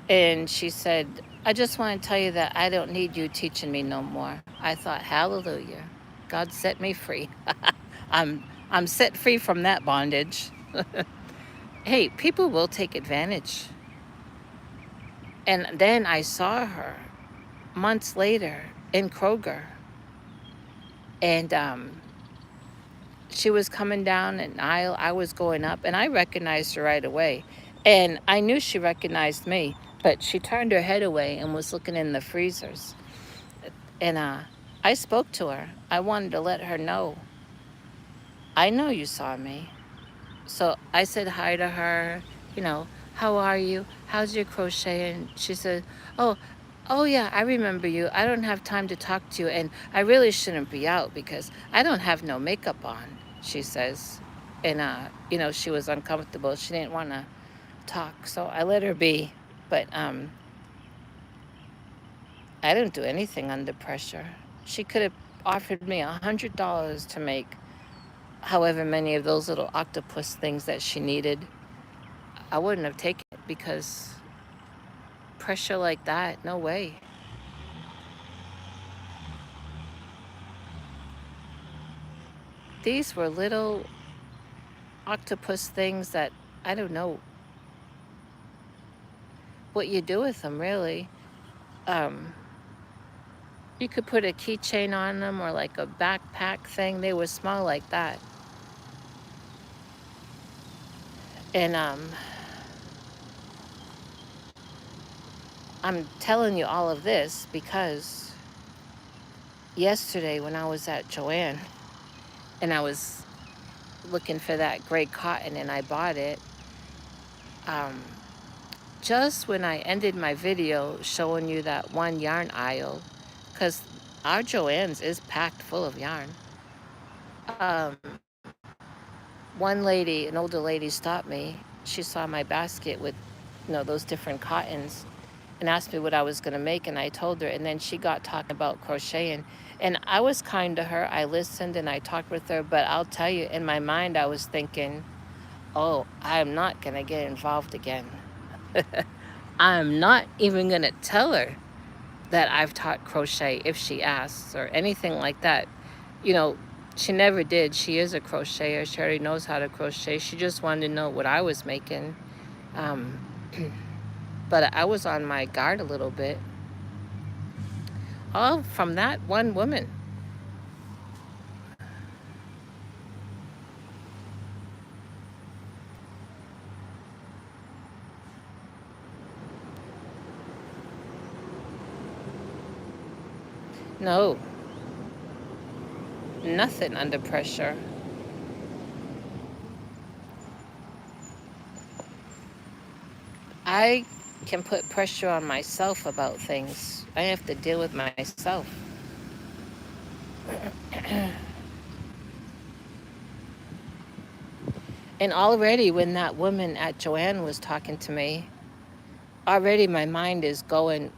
and she said, I just want to tell you that I don't need you teaching me no more. I thought, hallelujah, God set me free. I'm set free from that bondage. Hey, people will take advantage. And then I saw her months later in Kroger, and she was coming down an aisle. I was going up, and I recognized her right away. And I knew she recognized me, but she turned her head away and was looking in the freezers. And I spoke to her. I wanted to let her know, I know you saw me. So I said hi to her, you know, how are you? How's your crochet? And she said, oh yeah, I remember you. I don't have time to talk to you, and I really shouldn't be out because I don't have no makeup on, she says. And, she was uncomfortable. She didn't want to talk, so I let her be. But I don't do anything under pressure. She could have offered me $100 to make however many of those little octopus things that she needed. I wouldn't have taken it because pressure like that, no way. These were little octopus things that I don't know what you do with them, really. Um, you could put a keychain on them or like a backpack thing. They would smell like that. And I'm telling you all of this because yesterday when I was at Joann and I was looking for that gray cotton and I bought it, um, just when I ended my video showing you that one yarn aisle, because our Joann's is packed full of yarn, um, one lady, an older lady, stopped me. She saw my basket with, those different cottons and asked me what I was going to make, and I told her, and then she got talking about crocheting, and I was kind to her. I listened and I talked with her, but I'll tell you, in my mind, I was thinking, oh, I'm not going to get involved again. I'm not even going to tell her that I've taught crochet if she asks or anything like that. She never did. She is a crocheter. She already knows how to crochet. She just wanted to know what I was making. Um, but I was on my guard a little bit. All from that one woman. No, nothing under pressure. I can put pressure on myself about things. I have to deal with myself. And already when that woman at Joanne was talking to me, already my mind is going,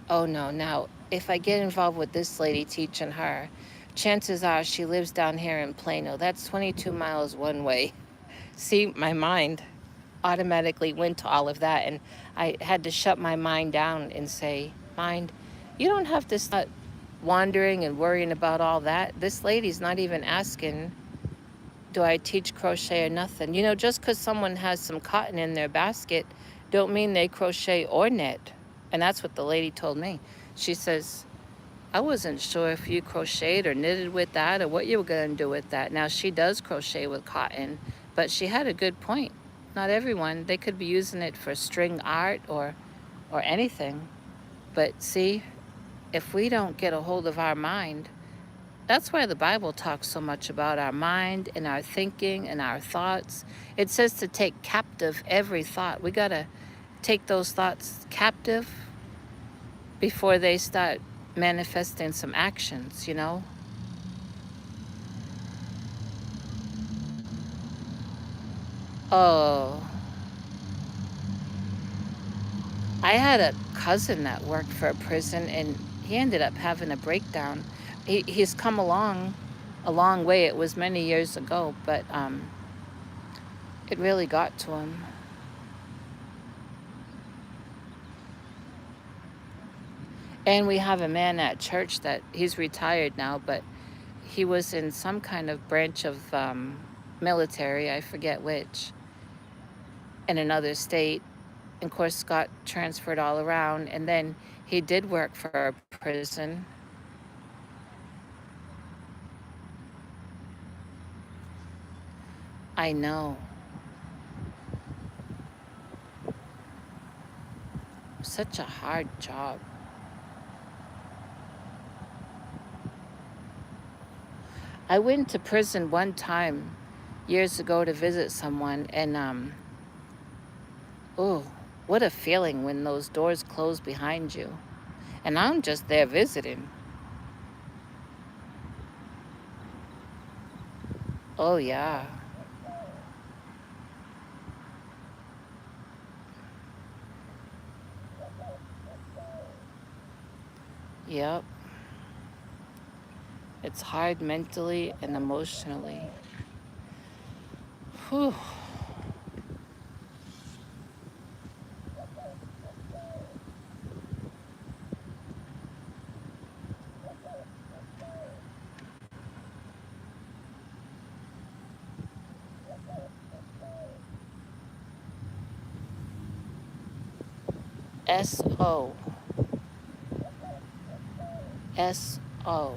oh no, now if I get involved with this lady teaching her, chances are she lives down here in Plano. That's 22 miles one way. See, my mind automatically went to all of that. And I had to shut my mind down and say, mind, you don't have to start wandering and worrying about all that. This lady's not even asking, do I teach crochet or nothing? You know, just because someone has some cotton in their basket don't mean they crochet or knit. And that's what the lady told me. She says, I wasn't sure if you crocheted or knitted with that or what you were going to do with that. Now, she does crochet with cotton, but she had a good point. Not everyone, they could be using it for string art or anything. But see, if we don't get a hold of our mind, that's why the Bible talks so much about our mind and our thinking and our thoughts. It says to take captive every thought. We got to take those thoughts captive before they start manifesting some actions, you know? Oh, I had a cousin that worked for a prison and he ended up having a breakdown. He's come along a long way. It was many years ago, but it really got to him. And we have a man at church that he's retired now, but he was in some kind of branch of military, I forget which, in another state. And of course, got transferred all around. And then he did work for a prison. I know. Such a hard job. I went to prison one time years ago to visit someone, and oh, what a feeling when those doors close behind you. And I'm just there visiting. Oh, yeah. Yep. It's hard mentally and emotionally. Whew. S-O. S-O.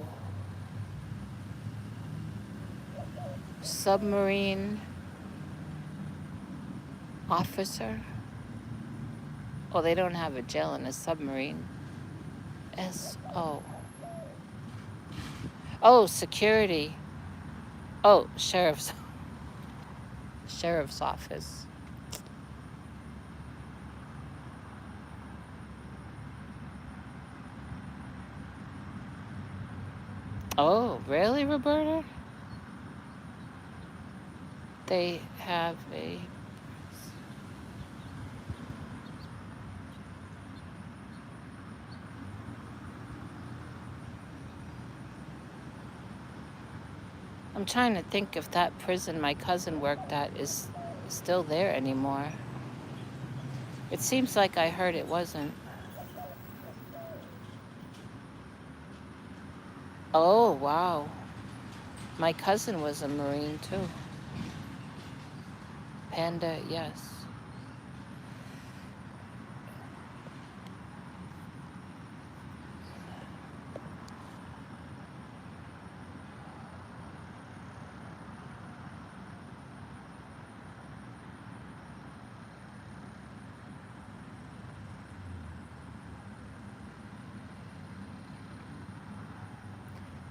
Submarine officer. Oh, they don't have a jail in a submarine. S-O. Oh, security. Oh, sheriff's office. Oh, really, Roberta? They have a... I'm trying to think if that prison my cousin worked at is still there anymore. It seems like I heard it wasn't. Oh, wow. My cousin was a Marine too. Panda, yes.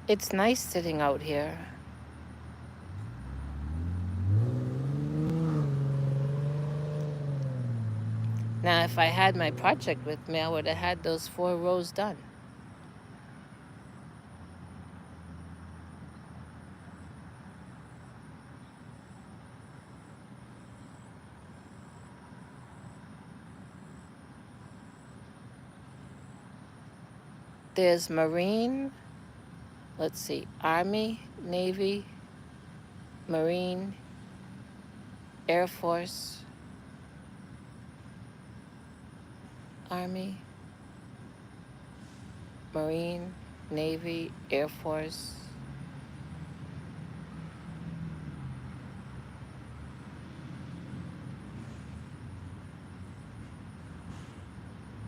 It's nice sitting out here. Now, if I had my project with me, I would have had those 4 rows done. There's Marine, let's see, Army, Navy, Marine, Air Force, Army, Marine, Navy, Air Force.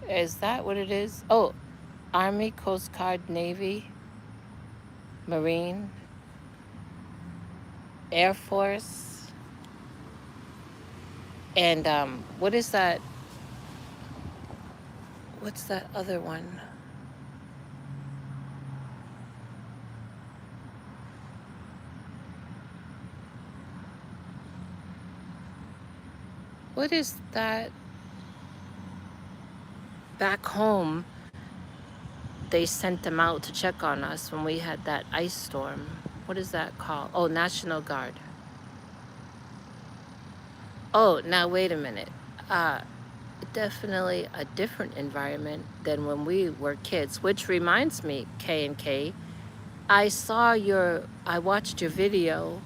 Is that what it is? Oh, Army, Coast Guard, Navy, Marine, Air Force, and what is that? What's that other one? What is that? Back home, they sent them out to check on us when we had that ice storm. What is that called? Oh, National Guard. Oh, now wait a minute. Uh, Definitely a different environment than when we were kids, which reminds me, K and K, I watched your video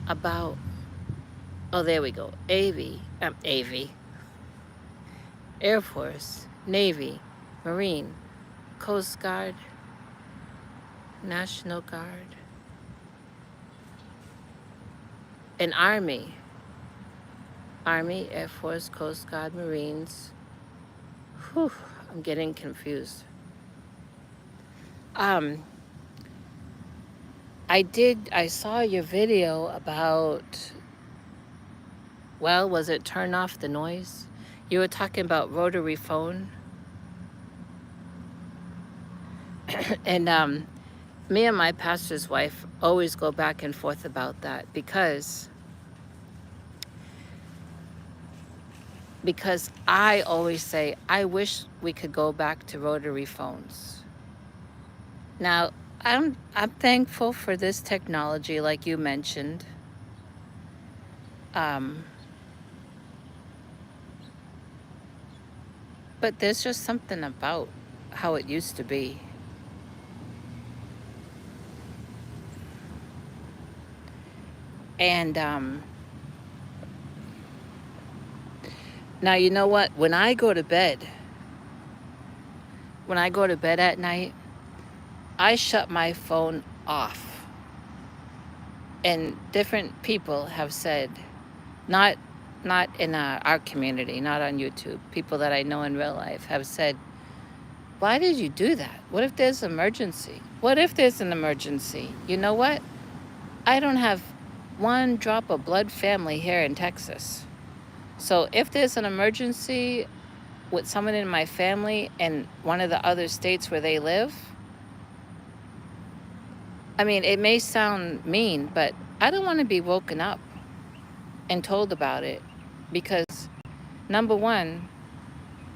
about, oh, there we go, AV, Air Force, Navy, Marine, Coast Guard, National Guard, and Army, Air Force, Coast Guard, Marines. Whew, I'm getting confused. Um, I saw your video about, well, was it turn off the noise? You were talking about rotary phone. And me and my pastor's wife always go back and forth about that because I always say, I wish we could go back to rotary phones. Now, I'm thankful for this technology, like you mentioned. But there's just something about how it used to be. And now, you know what? When I go to bed at night, I shut my phone off. And different people have said, not in our community, not on YouTube, people that I know in real life have said, why did you do that? What if there's an emergency? What if there's an emergency? You know what? I don't have one drop of blood family here in Texas. So if there's an emergency with someone in my family in one of the other states where they live, I mean, it may sound mean, but I don't want to be woken up and told about it because, number one,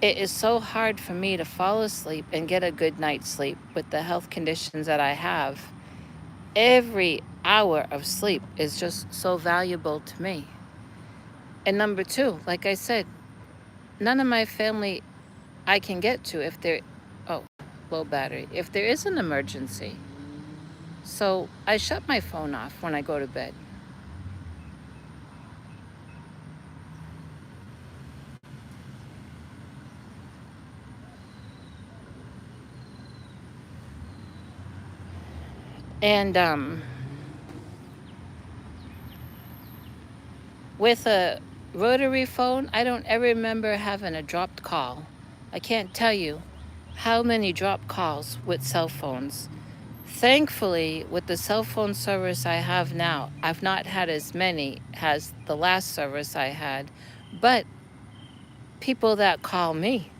it is so hard for me to fall asleep and get a good night's sleep with the health conditions that I have. Every hour of sleep is just so valuable to me. And number two, like I said, none of my family I can get to if there, oh, low battery, if there is an emergency. So I shut my phone off when I go to bed. And with a rotary phone, I don't ever remember having a dropped call. I can't tell you how many dropped calls with cell phones. Thankfully, with the cell phone service I have now, I've not had as many as the last service I had, but people that call me,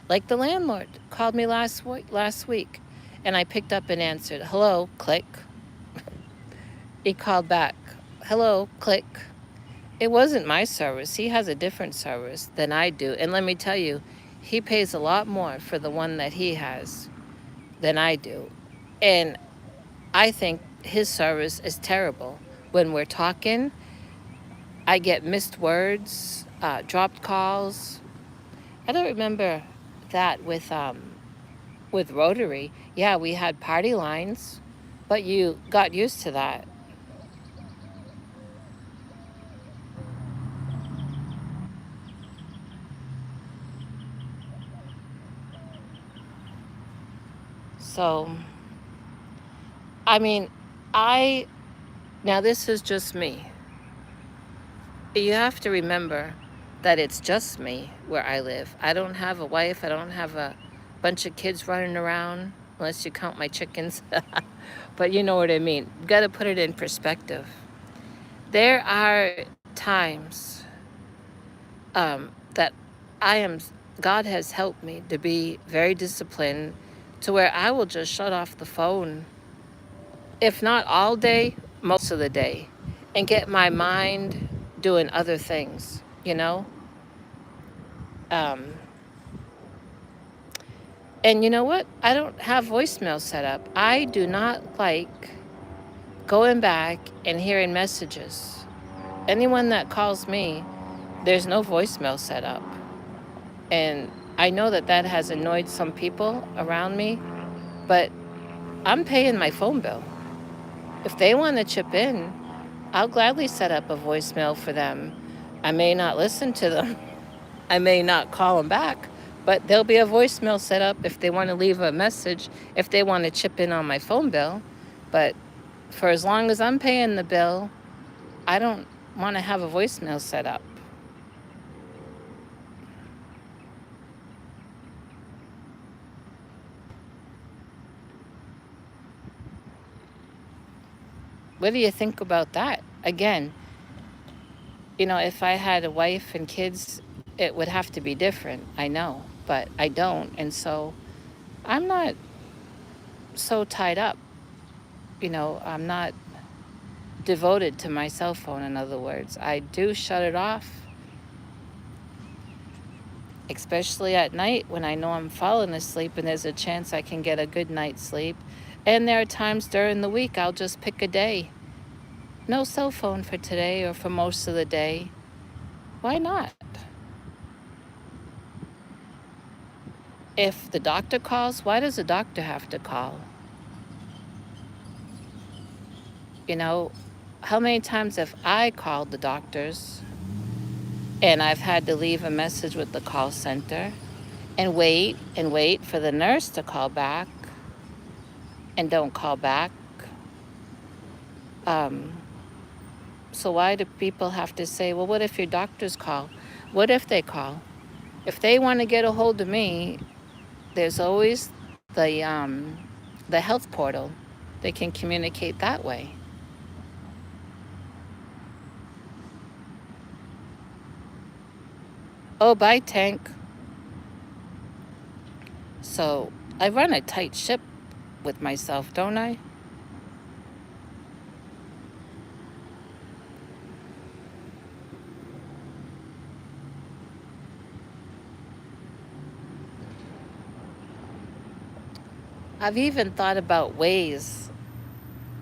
like the landlord called me last week, And I picked up and answered, hello, click. He called back, hello, click. It wasn't my service. He has a different service than I do. And let me tell you, he pays a lot more for the one that he has than I do. And I think his service is terrible. When we're talking, I get missed words, dropped calls. I don't remember that with Rotary. Yeah, we had party lines, but you got used to that. So, I mean, I now this is just me. You have to remember that it's just me where I live. I don't have a wife. I don't have a bunch of kids running around, unless you count my chickens. But you know what I mean. You got to put it in perspective. There are times that I am, God has helped me to be very disciplined to where I will just shut off the phone, if not all day, most of the day, and get my mind doing other things, you know? Um, and you know what? I don't have voicemail set up. I do not like going back and hearing messages. Anyone that calls me, there's no voicemail set up. And I know that that has annoyed some people around me, but I'm paying my phone bill. If they want to chip in, I'll gladly set up a voicemail for them. I may not listen to them. I may not call them back, but there'll be a voicemail set up if they want to leave a message, if they want to chip in on my phone bill. But for as long as I'm paying the bill, I don't want to have a voicemail set up. What do you think about that? Again, if I had a wife and kids, it would have to be different. I know, but I don't. And so I'm not so tied up. I'm not devoted to my cell phone, in other words. I do shut it off, especially at night when I know I'm falling asleep and there's a chance I can get a good night's sleep. And there are times during the week I'll just pick a day. No cell phone for today or for most of the day. Why not? If the doctor calls, why does the doctor have to call? You know, how many times have I called the doctors and I've had to leave a message with the call center and wait for the nurse to call back and don't call back? Um, so why do people have to say, well, what if your doctors call? What if they call? If they want to get a hold of me, there's always the health portal. They can communicate that way. Oh, bye, Tank. So I run a tight ship with myself, don't I? I've even thought about ways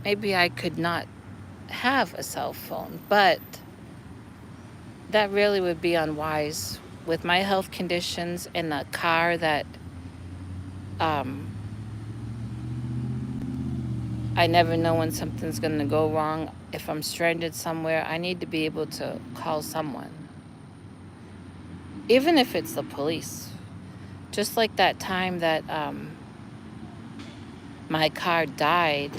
maybe I could not have a cell phone, but that really would be unwise with my health conditions and the car that um, I never know when something's going to go wrong. If I'm stranded somewhere, I need to be able to call someone, even if it's the police. Just like that time that my car died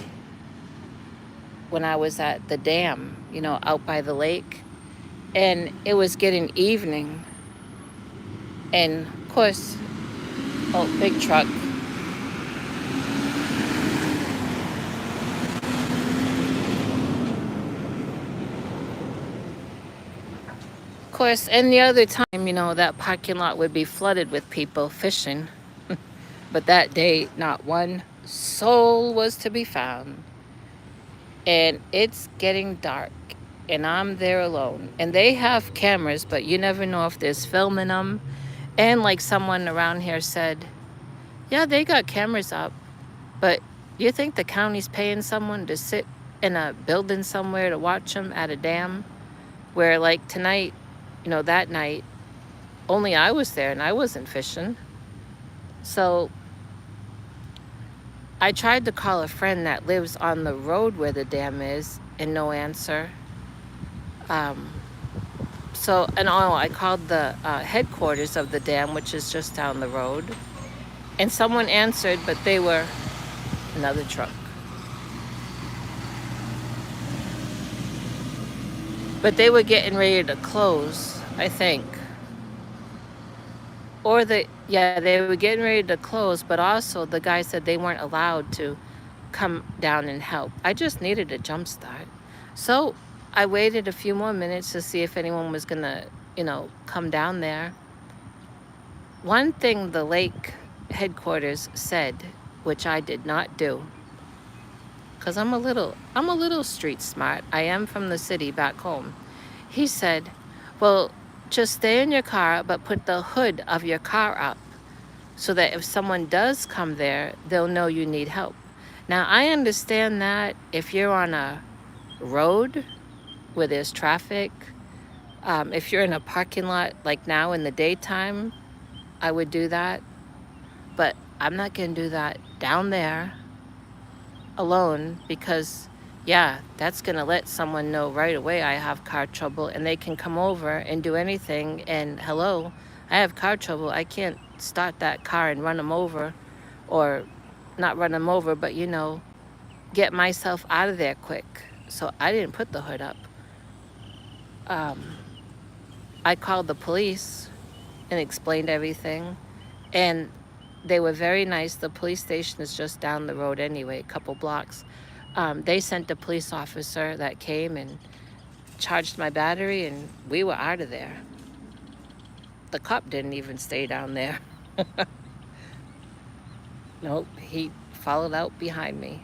when I was at the dam, out by the lake. And it was getting evening. And of course, oh, big truck. Of course, any other time, that parking lot would be flooded with people fishing. But that day, not one. soul was to be found. And it's getting dark. And I'm there alone. And they have cameras, but you never know if there's film in them. And like someone around here said, yeah, they got cameras up. But you think the county's paying someone to sit in a building somewhere to watch them at a dam? Where, like tonight, that night, only I was there and I wasn't fishing. So I tried to call a friend that lives on the road where the dam is, and no answer. Um, I called the headquarters of the dam, which is just down the road, and someone answered, but they were another truck. But they were getting ready to close, I think. Yeah, they were getting ready to close, but also the guy said they weren't allowed to come down and help. I just needed a jump start. So I waited a few more minutes to see if anyone was gonna, come down there. One thing the lake headquarters said, which I did not do, because I'm a little street smart. I am from the city back home. He said, well, just stay in your car, but put the hood of your car up so that if someone does come there, they'll know you need help. Now, I understand that if you're on a road where there's traffic, if you're in a parking lot like now in the daytime, I would do that. But I'm not going to do that down there alone because, yeah, that's going to let someone know right away I have car trouble and they can come over and do anything. And hello, I have car trouble. I can't start that car and run them over, or not run them over, but get myself out of there quick. So I didn't put the hood up. Um, I called the police and explained everything. And they were very nice. The police station is just down the road anyway, a couple blocks. They sent a police officer that came and charged my battery, and we were out of there. The cop didn't even stay down there. Nope, he followed out behind me.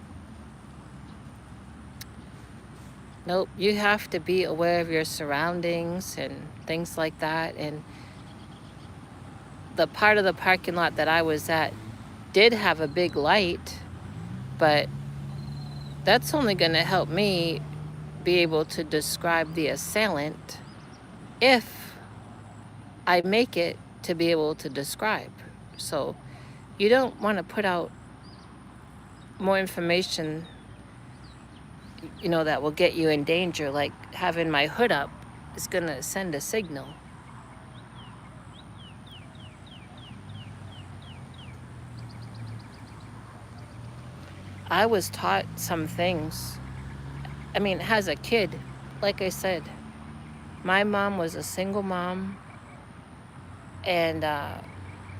Nope, you have to be aware of your surroundings and things like that. And the part of the parking lot that I was at did have a big light, but that's only going to help me be able to describe the assailant if I make it to be able to describe. So you don't want to put out more information, that will get you in danger, like having my hood up is going to send a signal. I was taught some things. I mean, as a kid, like I said, my mom was a single mom, and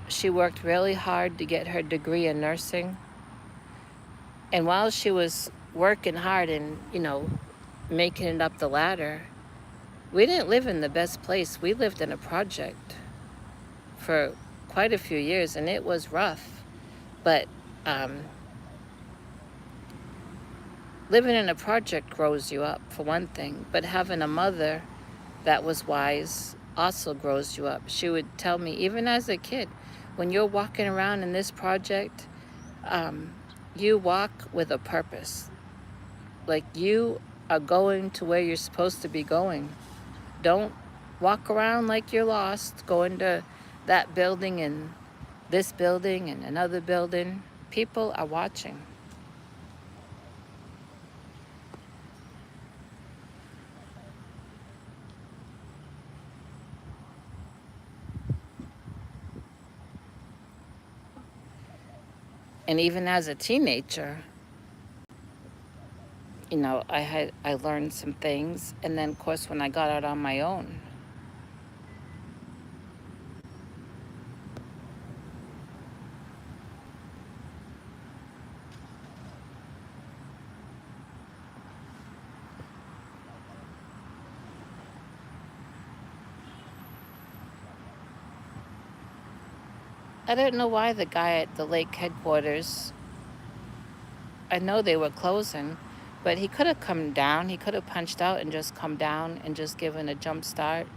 she worked really hard to get her degree in nursing. And while she was working hard and, making it up the ladder, we didn't live in the best place. We lived in a project for quite a few years, and it was rough. But living in a project grows you up, for one thing. But having a mother that was wise also grows you up. She would tell me, even as a kid, when you're walking around in this project, you walk with a purpose. Like, you are going to where you're supposed to be going. Don't walk around like you're lost, going to that building and this building and another building. People are watching. And even as a teenager, I learned some things. And then, of course, when I got out on my own, I don't know why the guy at the lake headquarters I know they were closing, but he could have come down. He could have punched out and just come down and just given a jump start.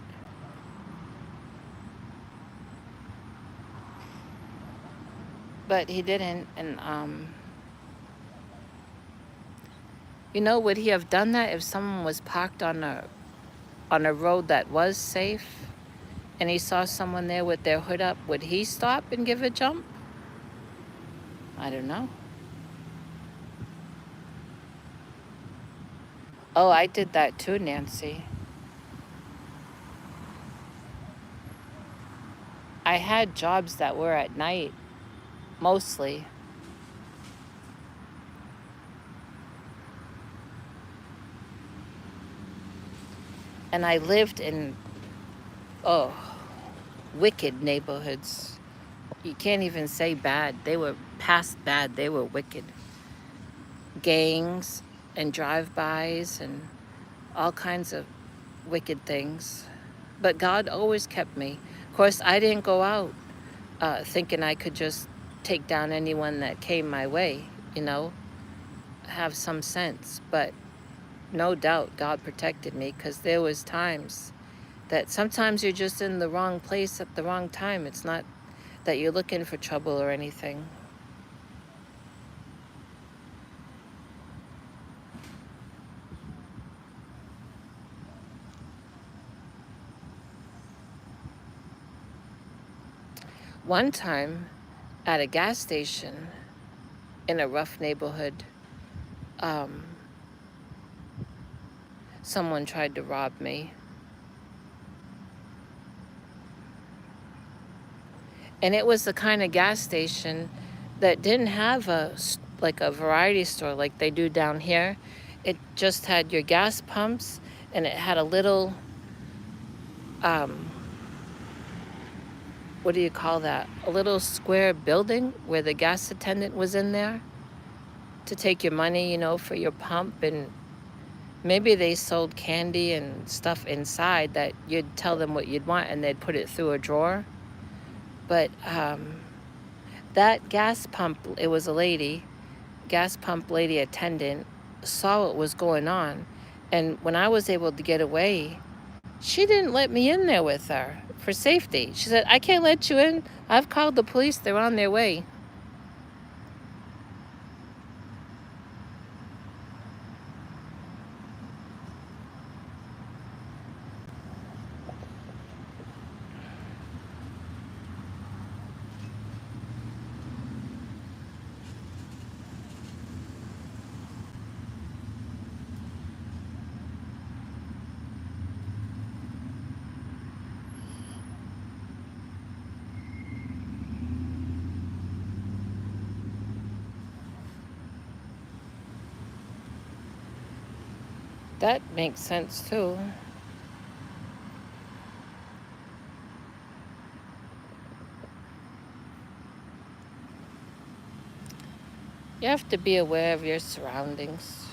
But he didn't. And would he have done that if someone was parked on a road that was safe and he saw someone there with their hood up? Would he stop and give a jump? I don't know. Oh, I did that too, Nancy. I had jobs that were at night, mostly. And I lived in, oh, wicked neighborhoods. You can't even say bad. They were past bad. They were wicked. Gangs and drive-bys and all kinds of wicked things. But God always kept me. Of course, I didn't go out thinking I could just take down anyone that came my way, you know, have some sense. But no doubt God protected me, because there was times that sometimes you're just in the wrong place at the wrong time. It's not that you're looking for trouble or anything. One time at a gas station in a rough neighborhood, um, someone tried to rob me. And it was the kind of gas station that didn't have like a variety store like they do down here. It just had your gas pumps, and it had a little, um, what do you call that? A little square building where the gas attendant was in there to take your money, for your pump. And maybe they sold candy and stuff inside that you'd tell them what you'd want and they'd put it through a drawer. But that gas pump, it was a lady, gas pump lady attendant, saw what was going on. And when I was able to get away, she didn't let me in there with her for safety. She said, "I can't let you in. I've called the police. They're on their way." That makes sense too. You have to be aware of your surroundings.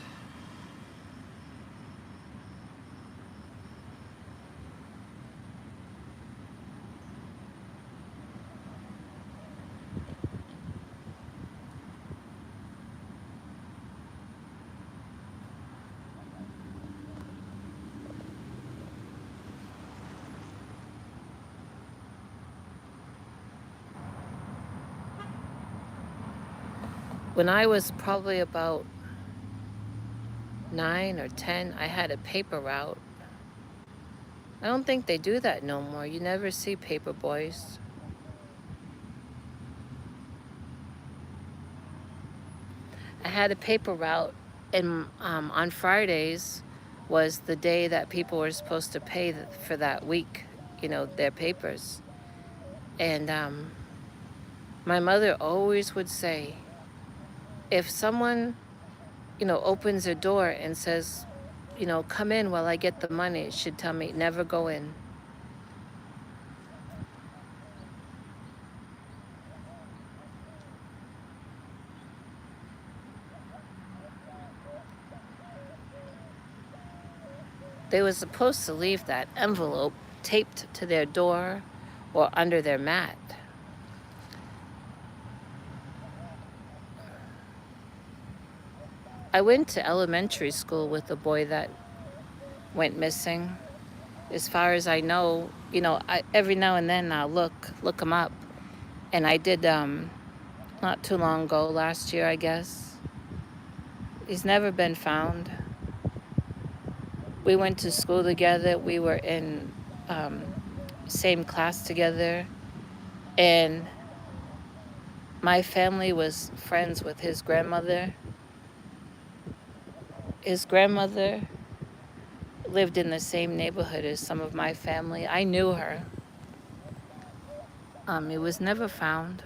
When I was probably about 9 or 10, I had a paper route. I don't think they do that no more. You never see paper boys. I had a paper route, and on Fridays was the day that people were supposed to pay for that week, their papers. And my mother always would say, if someone, opens a door and says, "Come in while I get the money," she'd tell me, "Never go in." They were supposed to leave that envelope taped to their door or under their mat. I went to elementary school with a boy that went missing. As far as I know, every now and then I'll look him up. And I did not too long ago, last year, I guess. He's never been found. We went to school together. We were in same class together. And my family was friends with his grandmother. His grandmother lived in the same neighborhood as some of my family. I knew her. He was never found.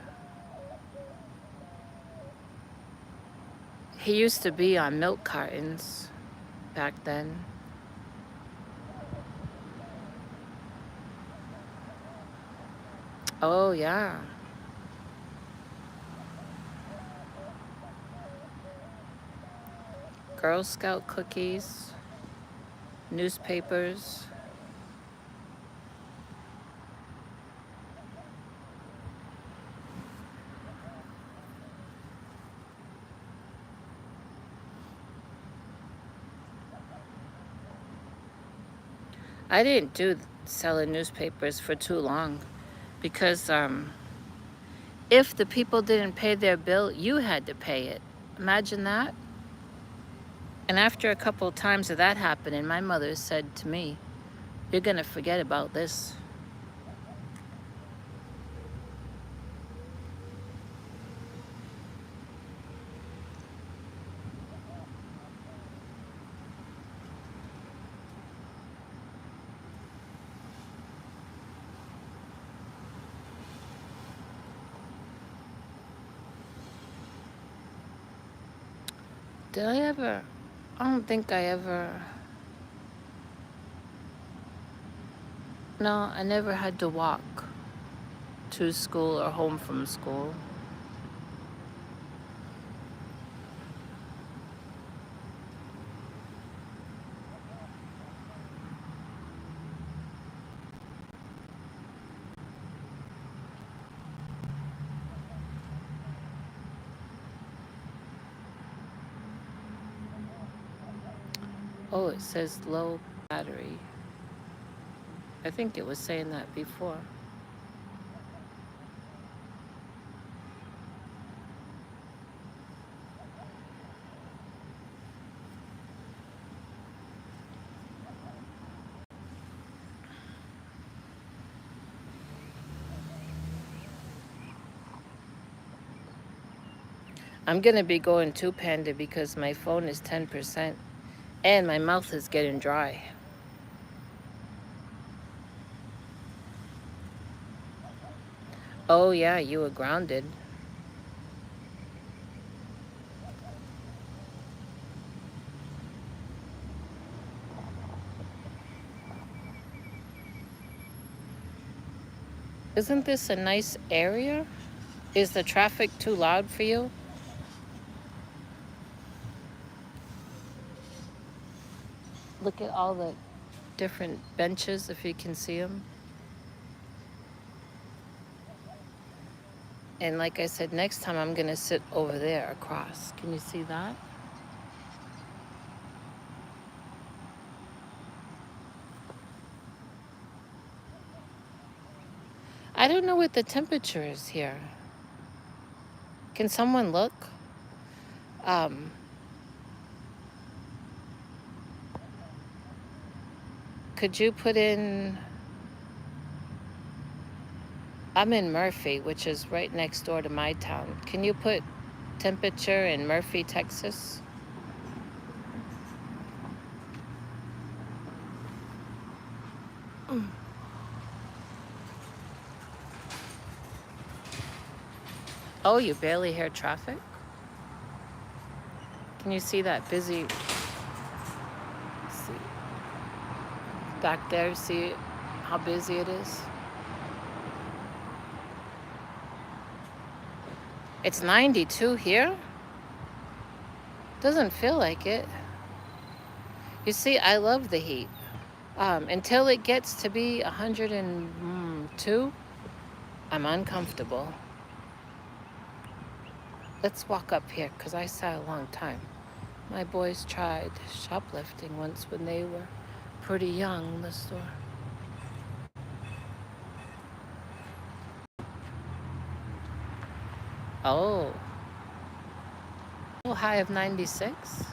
He used to be on milk cartons back then. Oh, yeah. Girl Scout cookies, newspapers. I didn't do selling newspapers for too long because if the people didn't pay their bill, you had to pay it. Imagine that. And after a couple of times of that happening, my mother said to me, "You're going to forget about this." Did I ever? I don't think I ever. No, I never had to walk to school or home from school. Oh, it says low battery. I think it was saying that before. I'm going to be going to Panda because my phone is 10% and my mouth is getting dry. Oh, yeah, you were grounded. Isn't this a nice area? Is the traffic too loud for you? Look at all the different benches, if you can see them. And like I said, next time I'm going to sit over there across. Can you see that? I don't know what the temperature is here. Can someone look? Um, could you put in... I'm in Murphy, which is right next door to my town. Can you put temperature in Murphy, Texas? Oh, you barely hear traffic? Can you see that busy? See back there, see how busy it is? It's 92 here? Doesn't feel like it. You see, I love the heat. Until it gets to be 102, I'm uncomfortable. Let's walk up here because I sat a long time. My boys tried shoplifting once when they were pretty young in the store. Oh, high of 96?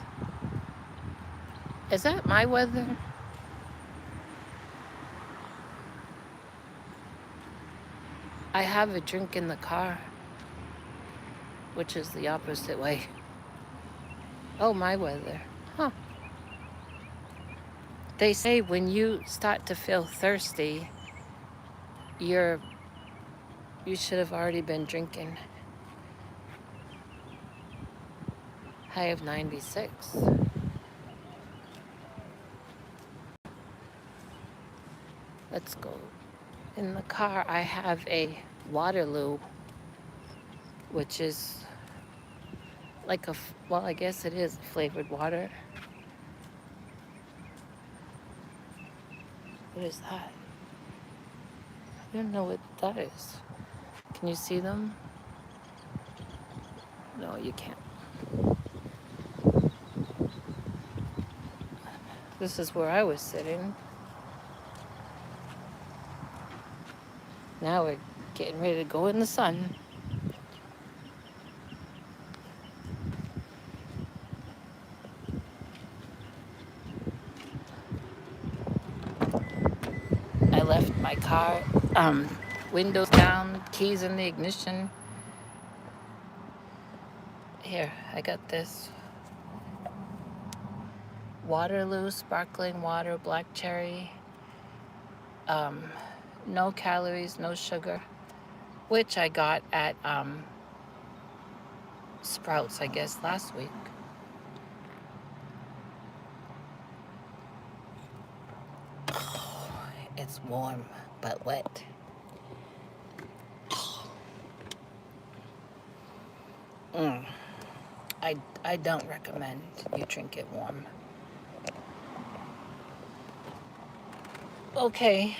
Is that my weather? I have a drink in the car, which is the opposite way. Oh, my weather. Huh. They say when you start to feel thirsty, you should have already been drinking. High of 96. Let's go. In the car, I have a Waterloo, which is like well, I guess it is flavored water. What is that? I don't know what that is. Can you see them? No, you can't. This is where I was sitting. Now we're getting ready to go in the sun. I left my car, windows down, keys in the ignition. Here, I got this Waterloo sparkling water, black cherry. No calories, no sugar, which I got at Sprouts, I guess, last week. It's warm but wet. I don't recommend you drink it warm. Okay.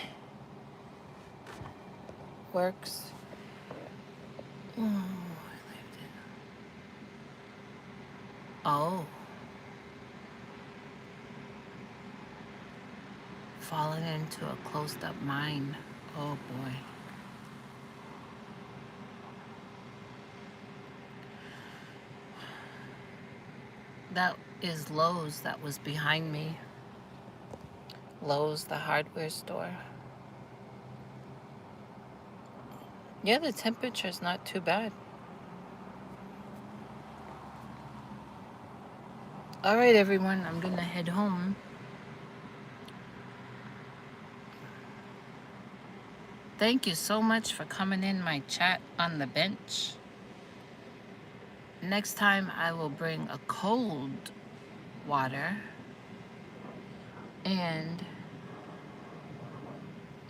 Works. Oh. Fallen into a closed up mine. Oh boy. That is Lowe's that was behind me. Lowe's, the hardware store. Yeah, the temperature's not too bad. All right, everyone, I'm gonna head home. Thank you so much for coming in my chat on the bench. Next time I will bring a cold water and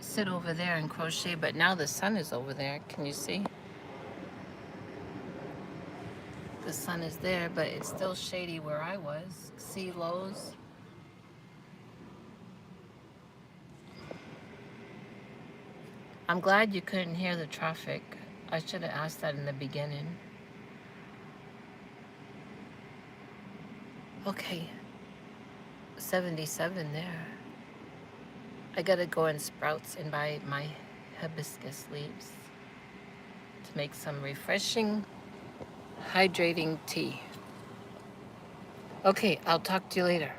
sit over there and crochet, but now the sun is over there. Can you see? The sun is there, but it's still shady where I was. See Lowe's? I'm glad you couldn't hear the traffic. I should have asked that in the beginning. Okay, 77 there. I gotta go in Sprouts and buy my hibiscus leaves to make some refreshing, hydrating tea. Okay, I'll talk to you later.